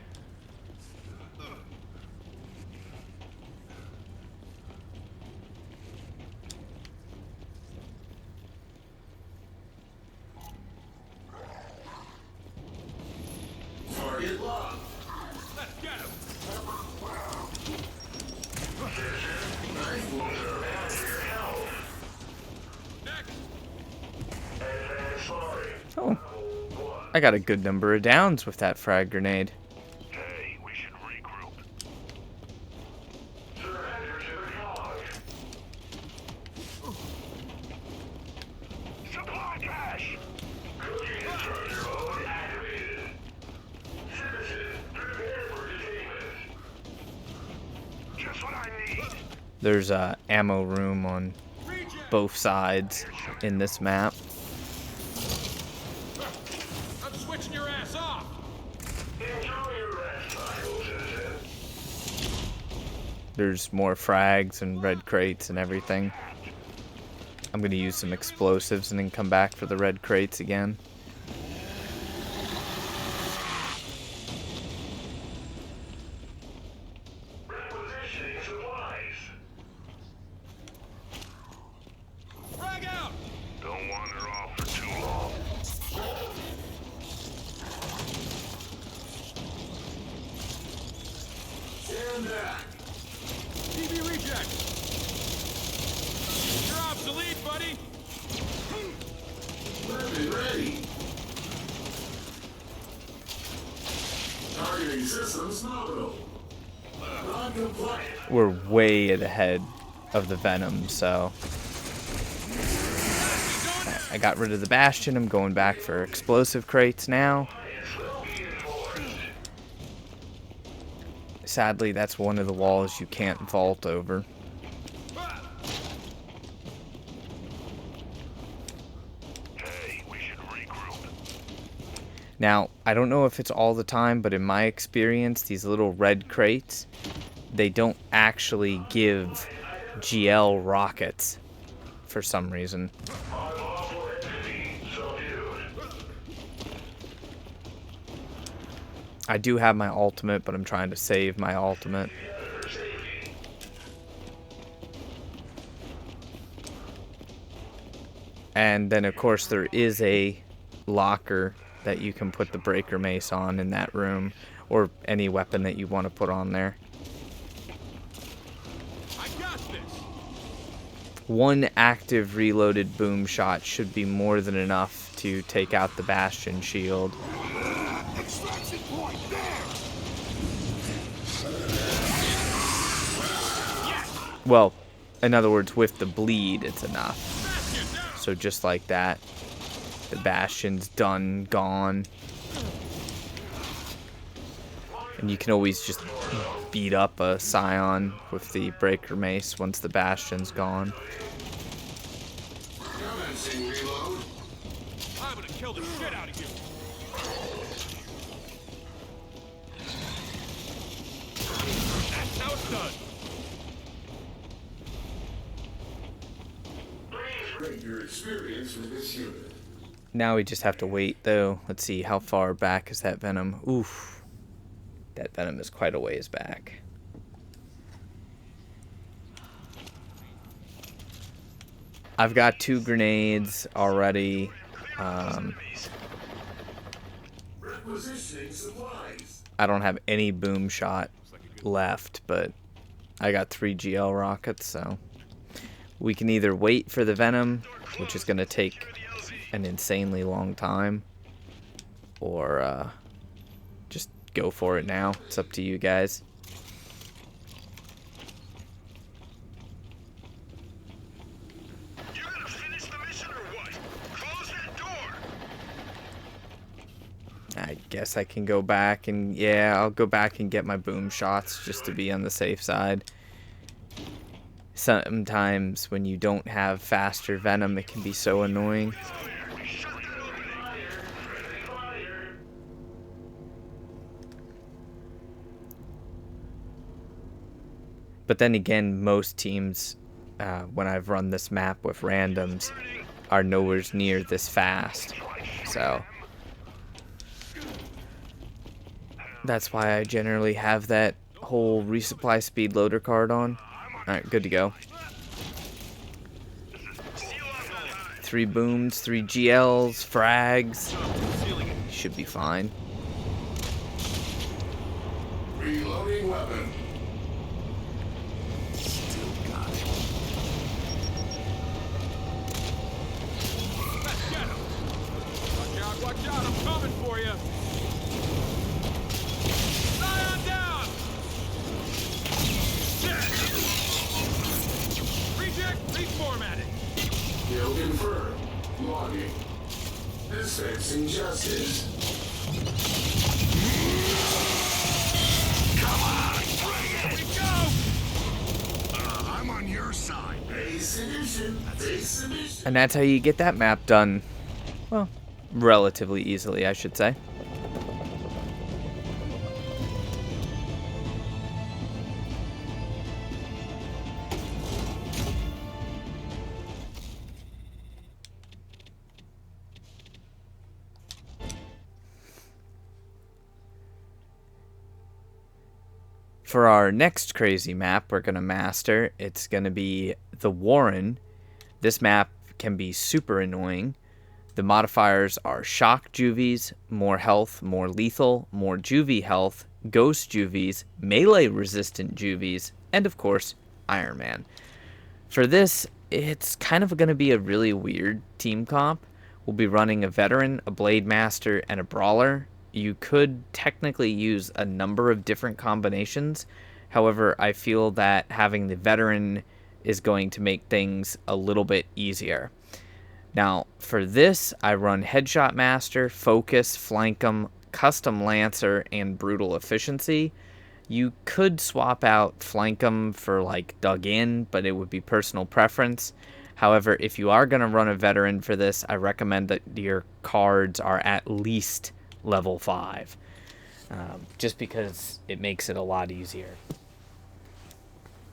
Target locked. Let's get him. Next. Oh, I got a good number of downs with that frag grenade. Hey, we should regroup. Surrender to the cause. Supply cache! Cooking instructor mode activated. Citizen, prepare for detainment. Just what I need. There's a ammo room on both sides in this map. I'm switching your ass off. Enjoy your rest cycle, citizen. There's more frags and red crates and everything. I'm gonna use some explosives and then come back for the red crates again. Requisitioning supplies. Frag out. Don't wander off for too long. Stand back. TV reject. You're obsolete, buddy. Weapon ready. Targeting systems nominal. Non-compliant. We're way ahead of the Venom, so I got rid of the Bastion. I'm going back for explosive crates now. Sadly, that's one of the walls you can't vault over. Hey, we should regroup. Now, I don't know if it's all the time, but in my experience, these little red crates, they don't actually give GL rockets for some reason. Unlawful entity subdued. I do have my ultimate, but I'm trying to save my ultimate. For safety. And then, of course, there is a locker that you can put the breaker mace on in that room, or any weapon that you want to put on there. I got this. One active reloaded boom shot should be more than enough to take out the Bastion shield. Extraction point there. Well, in other words, with the bleed, it's enough. Bastion down. So just like that, the Bastion's done, gone. And you can always just beat up a Scion with the breaker mace once the Bastion's gone. Commencing reload. I'm gonna kill the shit out of you. That's how it's done. Please rate your experience with this unit. Now we just have to wait, though. Let's see, how far back is that Venom? Oof. That Venom is quite a ways back. I've got 2 grenades already. Requisitioning supplies. I don't have any boom shot left, but I got 3 GL rockets, so we can either wait for the Venom, which is going to take an insanely long time, or just go for it now. It's up to you guys. You gonna finish the mission or what? Close that door! I guess I can go back and, yeah, I'll go back and get my boom shots just to be on the safe side. Sometimes when you don't have faster venom, it can be so annoying. Shut that opening! But then again, most teams, when I've run this map with randoms, are nowhere near this fast. So that's why I generally have that whole resupply speed loader card on. Alright, good to go. 3 booms, 3 GLs, frags. Should be fine. Reloading weapon. Still got it. Let's get him. Watch out, I'm coming for you. Zion down. Dead. Reject, reformatting. Kill confirmed. Logging. Dispensing justice. Come on, bring it! We go. I'm on your side. Base edition. Base edition. And that's how you get that map done. Well, relatively easily, I should say. For our next crazy map we're going to master, it's going to be the Warren. This map can be super annoying. The modifiers are shock juvies, more health, more lethal, more juvie health, ghost juvies, melee resistant juvies, and of course, Iron Man. For this, it's kind of going to be a really weird team comp. We'll be running a veteran, a blade master, and a brawler. You could technically use a number of different combinations. However, I feel that having the veteran is going to make things a little bit easier. Now, for this, I run Headshot Master, Focus, Flankum, Custom Lancer, and Brutal Efficiency. You could swap out Flankum for like Dug In, but it would be personal preference. However, if you are going to run a veteran for this, I recommend that your cards are at least level 5. Just because it makes it a lot easier.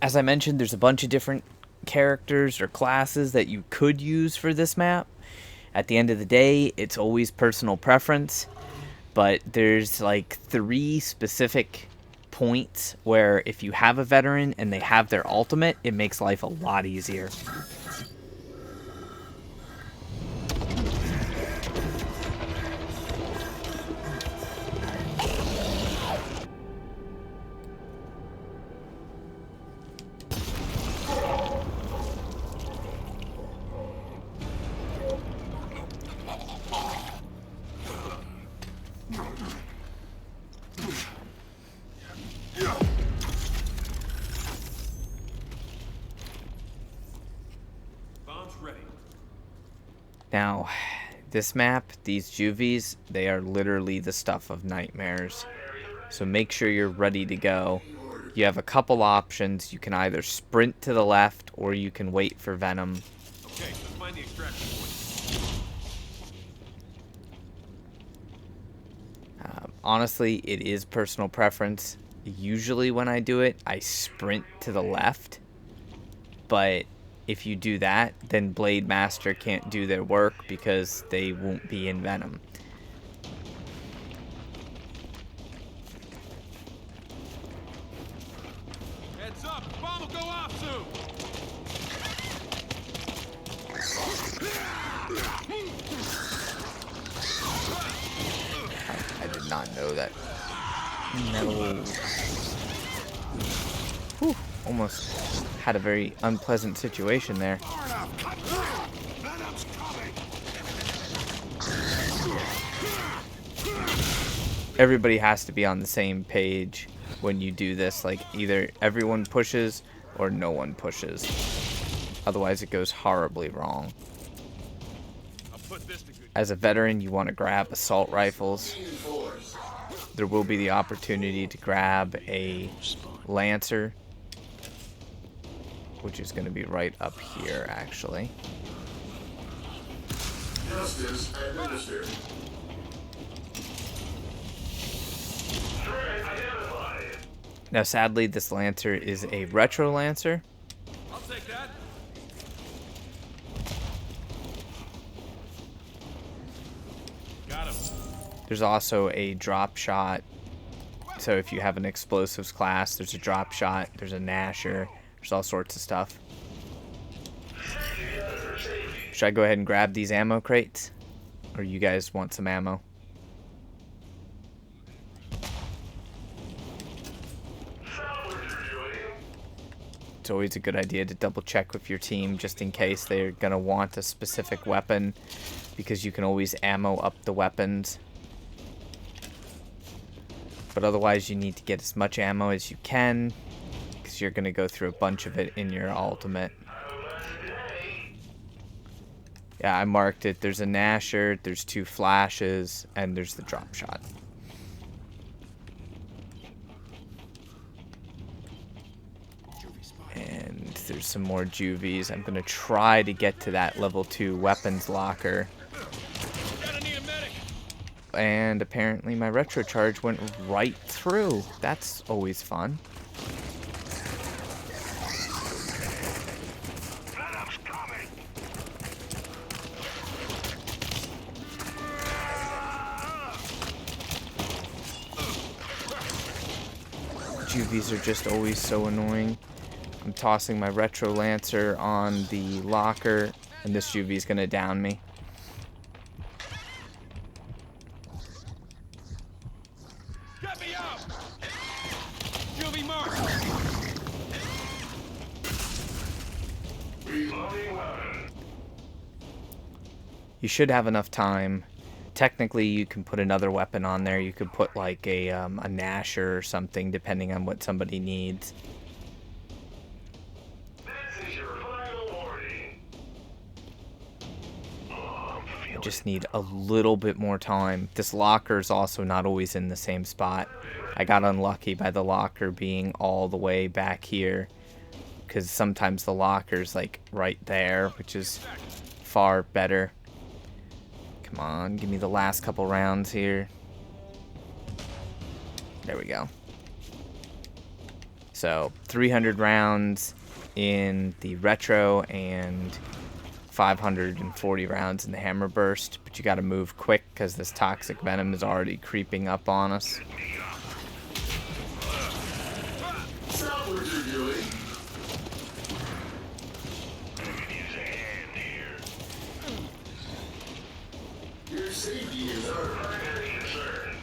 As I mentioned, there's a bunch of different characters or classes that you could use for this map. At the end of the day, it's always personal preference, but there's like 3 specific points where if you have a veteran and they have their ultimate, it makes life a lot easier. Bombs ready. Now, this map, these juvies, they are literally the stuff of nightmares. So make sure you're ready to go. You have a couple options. You can either sprint to the left or you can wait for venom. Okay, let's find the extraction point. Honestly, it is personal preference. Usually when I do it, I sprint to the left. But if you do that, then Blade Master can't do their work because they won't be in venom. Heads up, bomb will go off soon. I did not know that. No. Whew, almost had a very unpleasant situation there. Far enough. Cut through. Venom's coming. Everybody has to be on the same page when you do this. Like, either everyone pushes or no one pushes. Otherwise, it goes horribly wrong. I'll put this to good. As a veteran, you want to grab assault rifles. There will be the opportunity to grab a Lancer, which is going to be right up here, actually. Justice administered. Threat identified. Now, sadly, this Lancer is a retro Lancer. I'll take that. Got him. There's also a drop shot. So if you have an explosives class, there's a drop shot, there's a Nasher, there's all sorts of stuff. Should I go ahead and grab these ammo crates? Or you guys want some ammo? It's always a good idea to double check with your team just in case they're going to want a specific weapon, because you can always ammo up the weapons. But otherwise you need to get as much ammo as you can, because you're going to go through a bunch of it in your ultimate. Yeah, I marked it. There's a Nasher, there's 2 flashes, and there's the drop shot. And there's some more juvies. I'm going to try to get to that level 2 weapons locker. Gotta need a medic. And apparently my retro charge went right through. That's always fun. Juvies are just always so annoying. I'm tossing my retro Lancer on the locker, and this Juvie's gonna down me. Get me out. Juvie mark. You should have enough time. Technically, you can put another weapon on there. You could put like a Nasher or something, depending on what somebody needs. This is your final warning. I just need a little bit more time. This locker is also not always in the same spot. I got unlucky by the locker being all the way back here, because sometimes the locker's like right there, which is far better. Come on, give me the last couple rounds here. There we go. So 300 rounds in the retro and 540 rounds in the hammer burst, but you got to move quick because this toxic venom is already creeping up on us. Stop what you're doing. Your safety is our primary concern.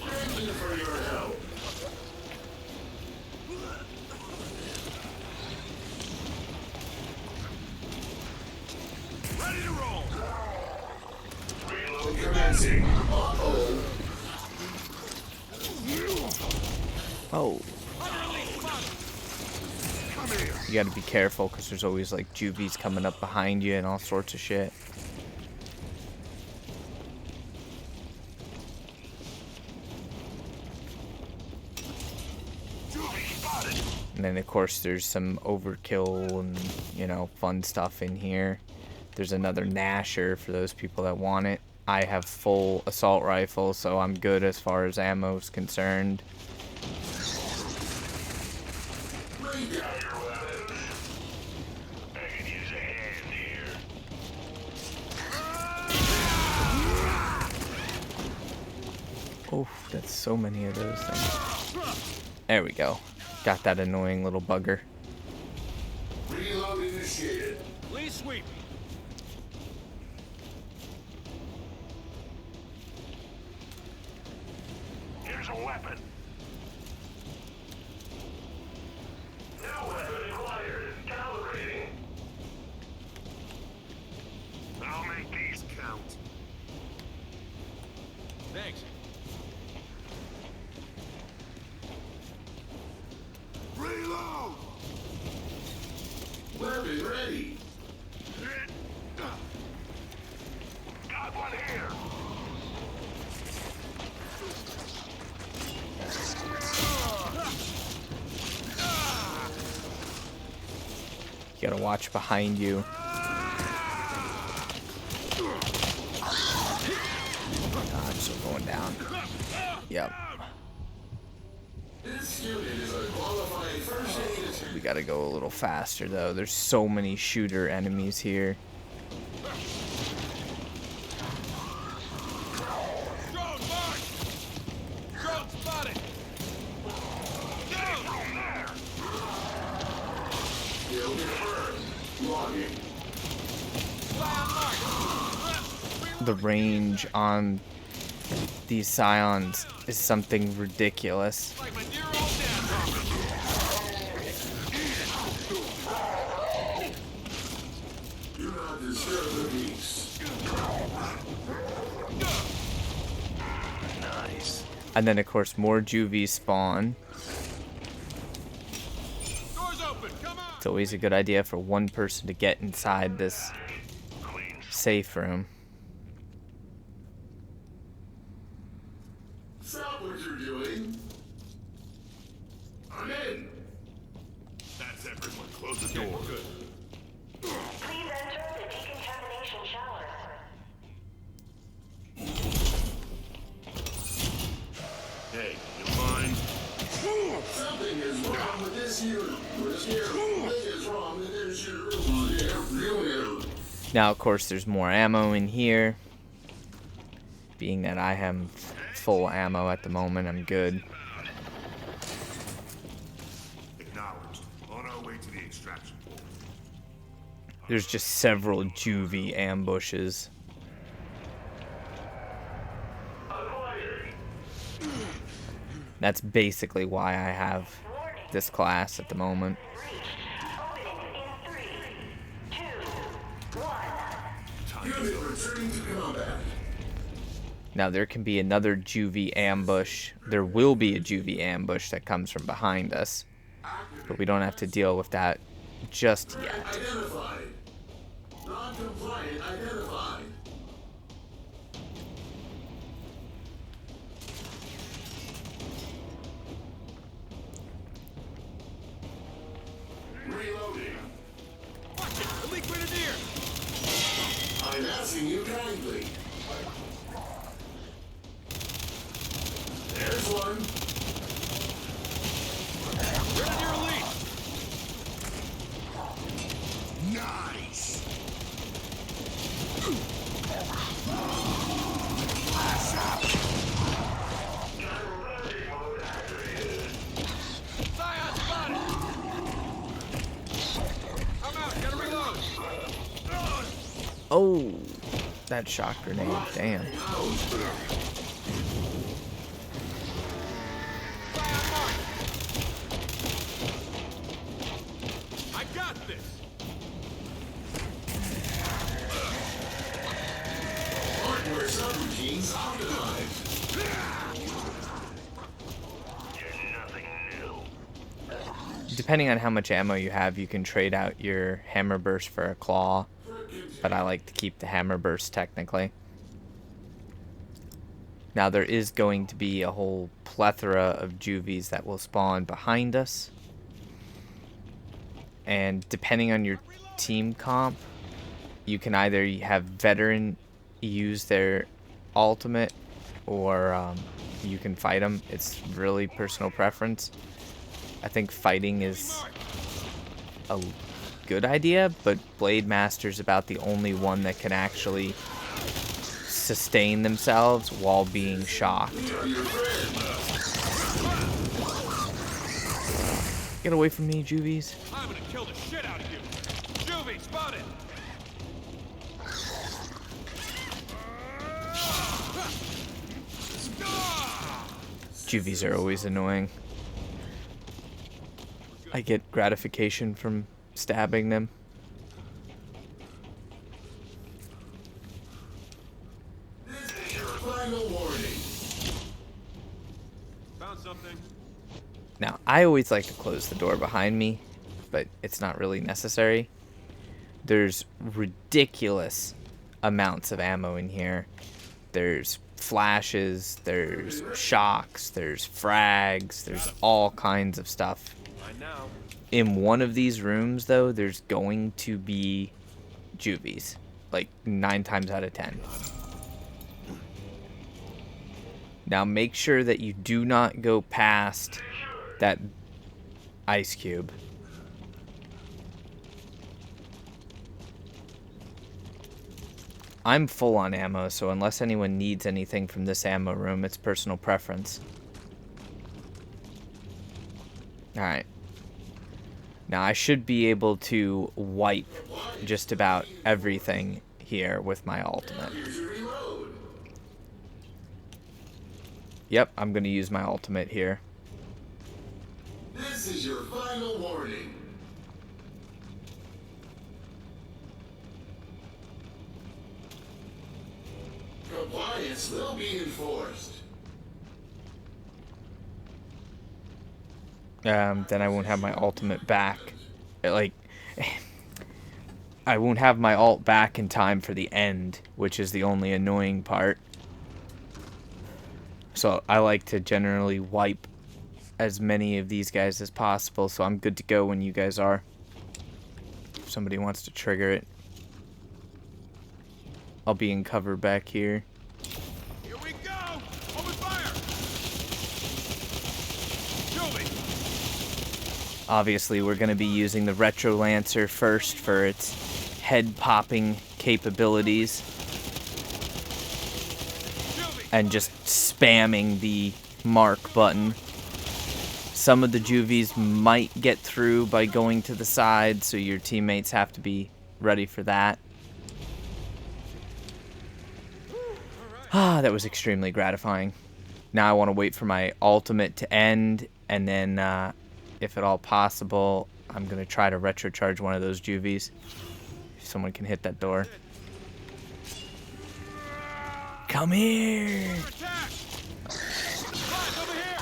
Thank you for your help. Ready to roll. Reload commencing. Uh-oh. Oh, Unreleased spotted. Come here. you got to be careful because there's always like juvies coming up behind you and all sorts of shit. Juvie spotted. And then of course there's some overkill and, you know, fun stuff in here. There's another Nasher for those people that want it. I have full assault rifle, so I'm good as far as ammo is concerned. Lay down your weapons. I can use a hand here. Oh, that's so many of those things. There we go. Got that annoying little bugger. Reload initiated. Please sweep. Here's a weapon. No weapon acquired. Calibrating. I'll make these count. Thanks. Reload! Weapon ready. Got one here. You gotta watch behind you. I'm still going down. Yep. This unit is a qualified first aid. We gotta go a little faster though. There's so many shooter enemies here. Drone marked! Drone spotted! Go! Kill confirmed. Logging. Fly on mark! The range on these Scions is something ridiculous. Like my dear old dad taught me. Do not disturb the peace. Nice. And then of course more juvies spawn. Doors open, come on! It's always a good idea for one person to get inside this Clean. safe room. Stop what you're doing. I'm in. That's everyone. Close the door. Good. Please enter the decontamination shower. Hey, you mind? Something is wrong with this unit. Something is wrong with this unit. Now of course there's more ammo in here. Being that I have full ammo at the moment, I'm good. Acknowledged. On our way to the extraction point. There's just several juvie ambushes. That's basically why I have this class at the moment. Opening in 3, 2, 1. Unit returning to combat. Now there can be another juvie ambush. There will be a juvie ambush that comes from behind us. But we don't have to deal with that just yet. Identified. Non-compliant identified. Reloading. Watch it! Elite Grenadier! I'm asking you kindly. There's one. Grenadier Elite! Nice! Scion spotted! I'm out, gotta reload! Oh, that shock grenade, damn. Scion marked! I got this! Hardware subroutines optimized. You're nothing new. Depending on how much ammo you have, you can trade out your hammer burst for a claw. But I like to keep the hammer burst technically. Now there is going to be a whole plethora of juvies that will spawn behind us. And depending on your team comp, you can either have veteran use their ultimate or you can fight them. It's really personal preference. I think fighting is a good idea, but Blade Master's about the only one that can actually sustain themselves while being shocked. Get away from me, juvies. I'm gonna kill the shit out of you! Juvie spotted! Juvies are always annoying. I get gratification from stabbing them. This is your final warning. Found something. Now, I always like to close the door behind me, but it's not really necessary. There's ridiculous amounts of ammo in here. There's flashes, there's shocks, there's frags, there's all kinds of stuff. Right now. In one of these rooms, though, there's going to be juvies. Like 9 times out of 10. Now make sure that you do not go past that ice cube. I'm full on ammo, so unless anyone needs anything from this ammo room, it's personal preference. Alright. Now I should be able to wipe just about everything here with my ultimate. Yep, I'm going to use my ultimate here. This is your final warning. Compliance will be enforced. Then I won't have my ultimate back. Like, I won't have my ult back in time for the end, which is the only annoying part. So I like to generally wipe as many of these guys as possible, so I'm good to go when you guys are. If somebody wants to trigger it, I'll be in cover back here. Here we go! Open fire! Julie! Obviously, we're going to be using the Retro Lancer first for its head-popping capabilities. And just spamming the mark button. Some of the juvies might get through by going to the side, so your teammates have to be ready for that. Ah, that was extremely gratifying. Now I want to wait for my ultimate to end, and then, if at all possible, I'm going to try to retrocharge one of those juvies. If someone can hit that door. Come here! Attack! Guys, over here!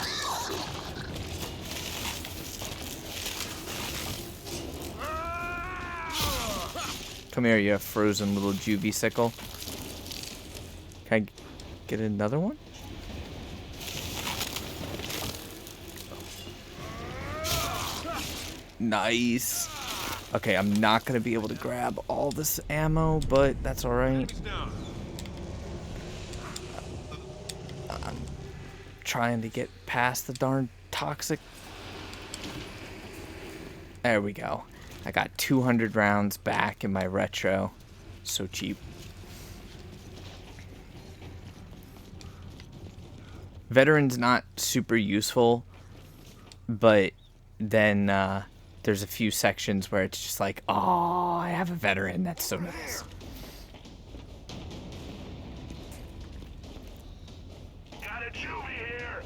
Come here, you frozen little juvie sickle. Can I get another one? Nice. Okay, I'm not going to be able to grab all this ammo, but that's alright. Down. Trying to get past the darn toxic. There we go. I got 200 rounds back in my retro. So cheap. Veteran's not super useful, but then there's a few sections where it's just like, oh, I have a veteran. That's so nice. Got a juvie here.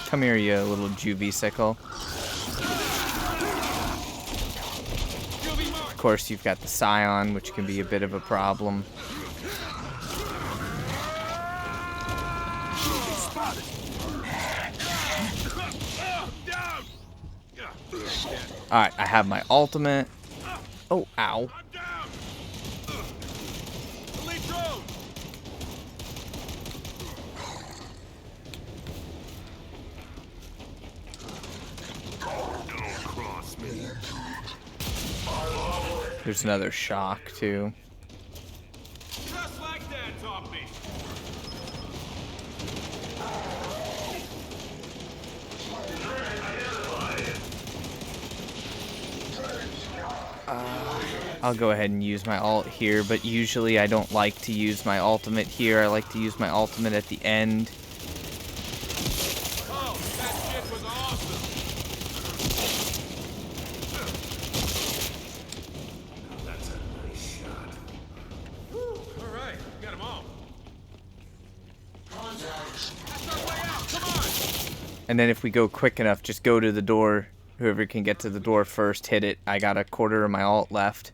Come here, you little juvie sickle. Of course, you've got the Scion, which can be a bit of a problem. Alright, I have my ultimate. Oh, ow. I'm down! Elite drone! Don't cross me. There's another shock, too. Just like Dad taught me! I'll go ahead and use my ult here, but usually I don't like to use my ultimate here. I like to use my ultimate at the end. Oh, that shit was him all. Contacts. That's our way out. Come on. And then if we go quick enough, just go to the door. Whoever can get to the door first, hit it. I got a quarter of my alt left.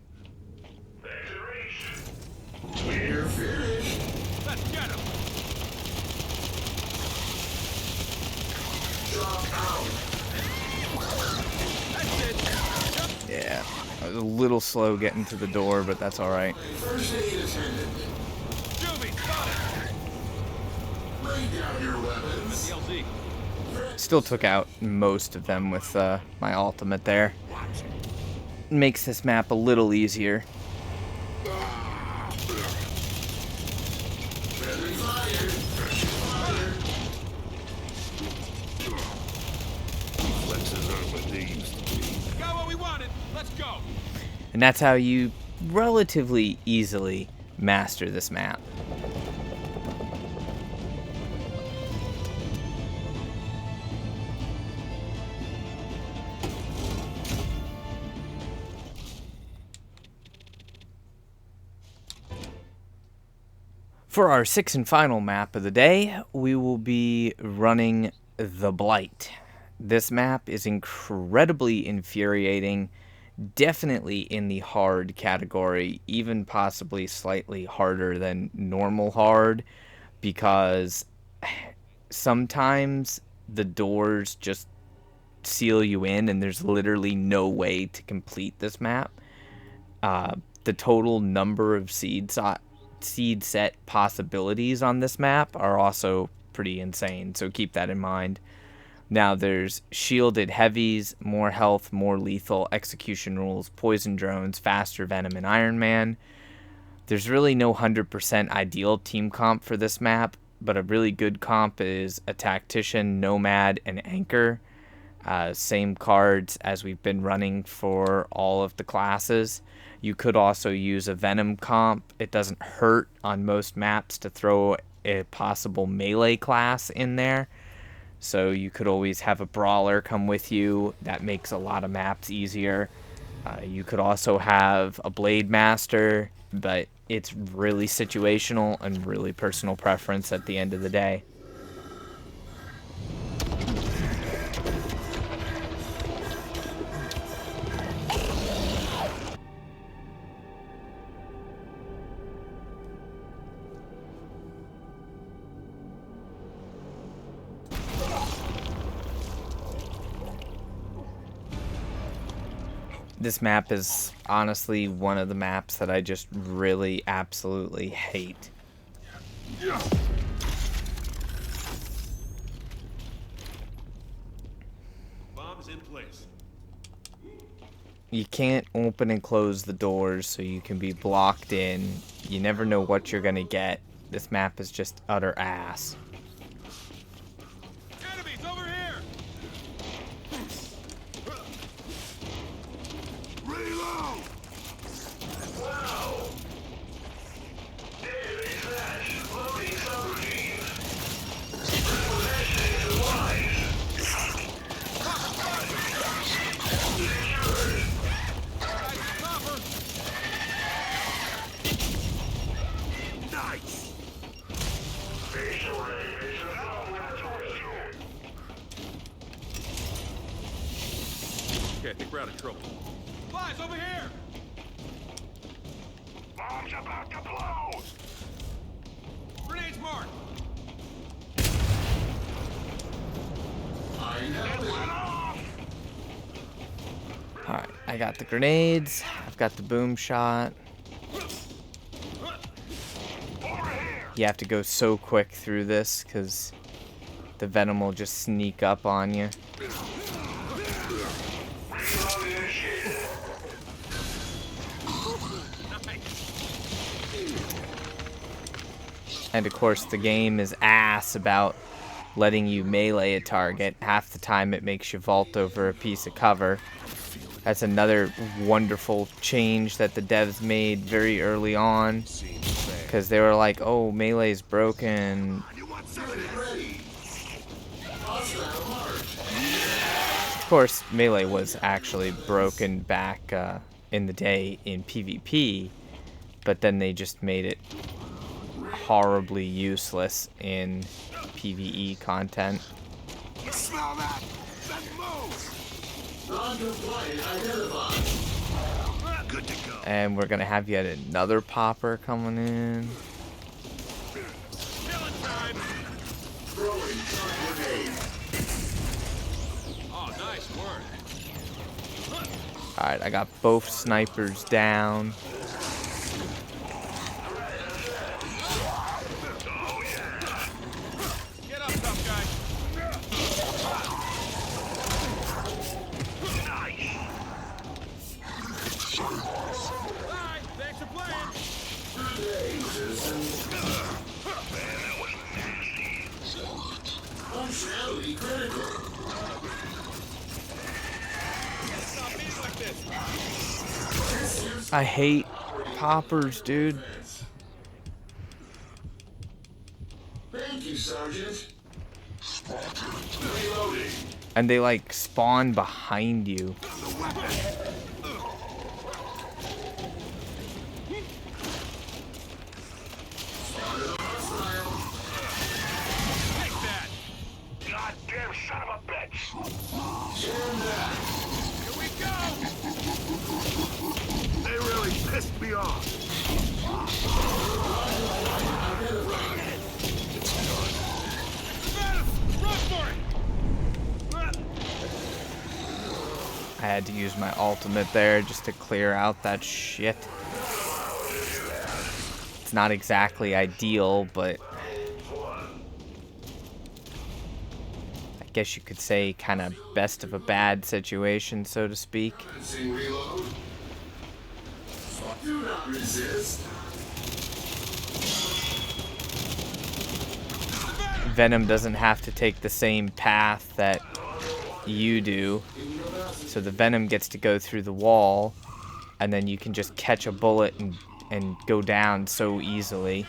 We're finished. Let's get him. Drop out. That's it. Yeah, I was a little slow getting to the door, but that's all right. First aid attendant. Juvie, got it. Lay down your weapons. LZ. Still took out most of them with my ultimate there. Makes this map a little easier. Friendly fire. Fire. Reflexes aren't what they used to be. Got what we wanted. Let's go. And that's how you relatively easily master this map. For our sixth and final map of the day, we will be running the BLIGHT. This map is incredibly infuriating, definitely in the hard category, even possibly slightly harder than normal hard, because sometimes the doors just seal you in and there's literally no way to complete this map. The total number of seed set possibilities on this map are also pretty insane, so keep that in mind. Now there's shielded heavies, more health, more lethal, execution rules, poison drones, faster venom, and Iron Man. There's really no 100% ideal team comp for this map, but a really good comp is a tactician, nomad, and anchor. Same cards as we've been running for all of the classes. You could also use a venom comp. It doesn't hurt on most maps to throw a possible melee class in there. So you could always have a brawler come with you. That makes a lot of maps easier. You could also have a blade master, but it's really situational and really personal preference at the end of the day. This map is honestly one of the maps that I just really absolutely hate. Bomb's in place. You can't open and close the doors, so you can be blocked in. You never know what you're gonna get. This map is just utter ass. Enemies over here. Reload! Wow. Daily flash. Loading subroutines. Repossession is wise. Secured. Copper. Nice! Facial recognition laboratory. Okay, I think we're out of trouble. Flies over here. Bomb's about to blow! Grenades marked. I know Went off! Alright, I got the grenades. I've got the boom shot. Over here! You have to go so quick through this because the venom will just sneak up on you. Reload initiated. And of course the game is ass about letting you melee a target. Half the time it makes you vault over a piece of cover. That's another wonderful change that the devs made very early on, because they were like, oh, melee's broken. You want some of this? Ready. Hostile mark. Of course, melee was actually broken back in the day in PvP, but then they just made it horribly useless in PvE content. You smell that? Then move! Non-compliant identified. Good to go. And we're gonna have yet another popper coming in. Killing time. Throwing shock grenade. Oh, nice work. Alright, I got both snipers down. Get up, tough guy. Alright, thanks for playing. Good day, citizens. Functionality critical. Stop being like this. I hate poppers, dude. Thank you, Sergeant. Reloading. And they like spawn behind you. Take that. Goddamn son of a bitch! Jam that. Here we go. They really pissed me off. Madam, run for it. I had to use my ultimate there just to clear out that shit. It's not exactly ideal, but I guess you could say kind of best of a bad situation, so to speak. Commencing reload. Do not resist. Venom doesn't have to take the same path that you do. So the Venom gets to go through the wall, and then you can just catch a bullet and go down so easily.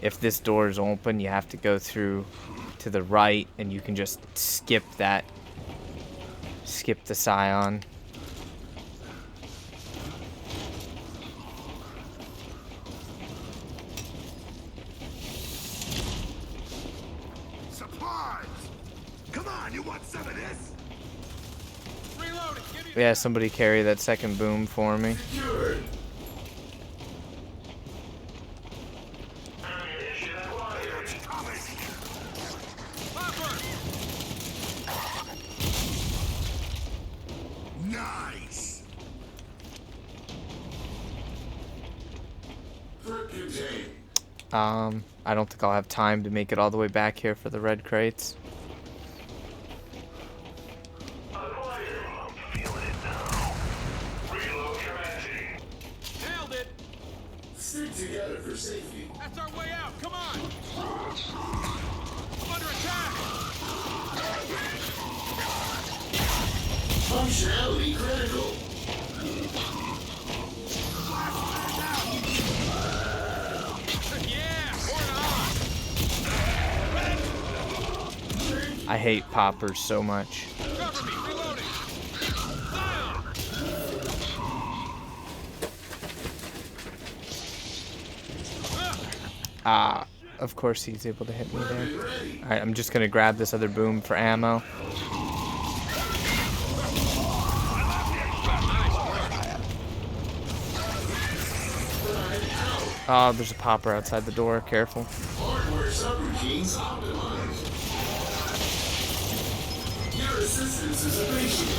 If this door is open, you have to go through to the right, and you can just skip that. Skip the Scion. Supplies! Come on, you want some of this? Reloading. Give me Yeah, somebody carry that second boom for me. Secured. It's coming! popper. Nice! Threat contained. I don't think I'll have time to make it all the way back here for the red crates. Nailed it. Stick together for safety. That's our way out. Come on. I'm under attack. Functionality critical. Yeah, pour it on. I hate poppers so much. Cover me. Reloading. Zion. Ah, of course he's able to hit me there. Alright, I'm just gonna grab this other boom for ammo. Oh, there's a popper outside the door. Careful. Hardware subroutines optimized. Your assistance is appreciated.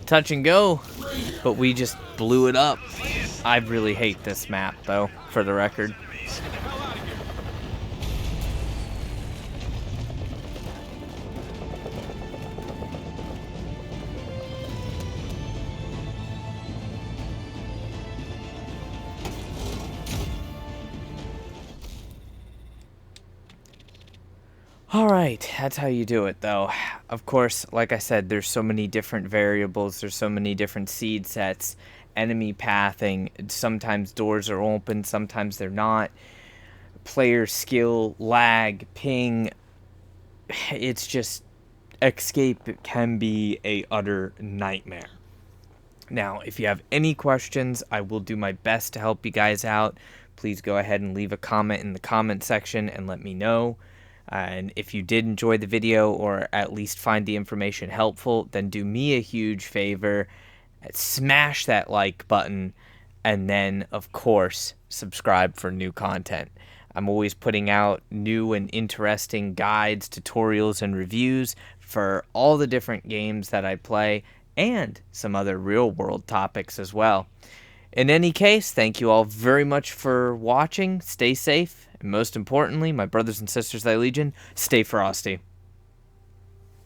Touch and go, but we just blew it up. I really hate this map, though, for the record. Alright, that's how you do it, though. Of course, like I said, there's so many different variables, there's so many different seed sets, enemy pathing, sometimes doors are open, sometimes they're not, player skill, lag, ping, it's just, escape can be a utter nightmare. Now, if you have any questions, I will do my best to help you guys out. Please go ahead and leave a comment in the comment section and let me know. And if you did enjoy the video or at least find the information helpful, then do me a huge favor. Smash that like button. And then, of course, subscribe for new content. I'm always putting out new and interesting guides, tutorials, and reviews for all the different games that I play, and some other real-world topics as well. In any case, thank you all very much for watching. Stay safe, and most importantly, my brothers and sisters, thy Legion, stay frosty.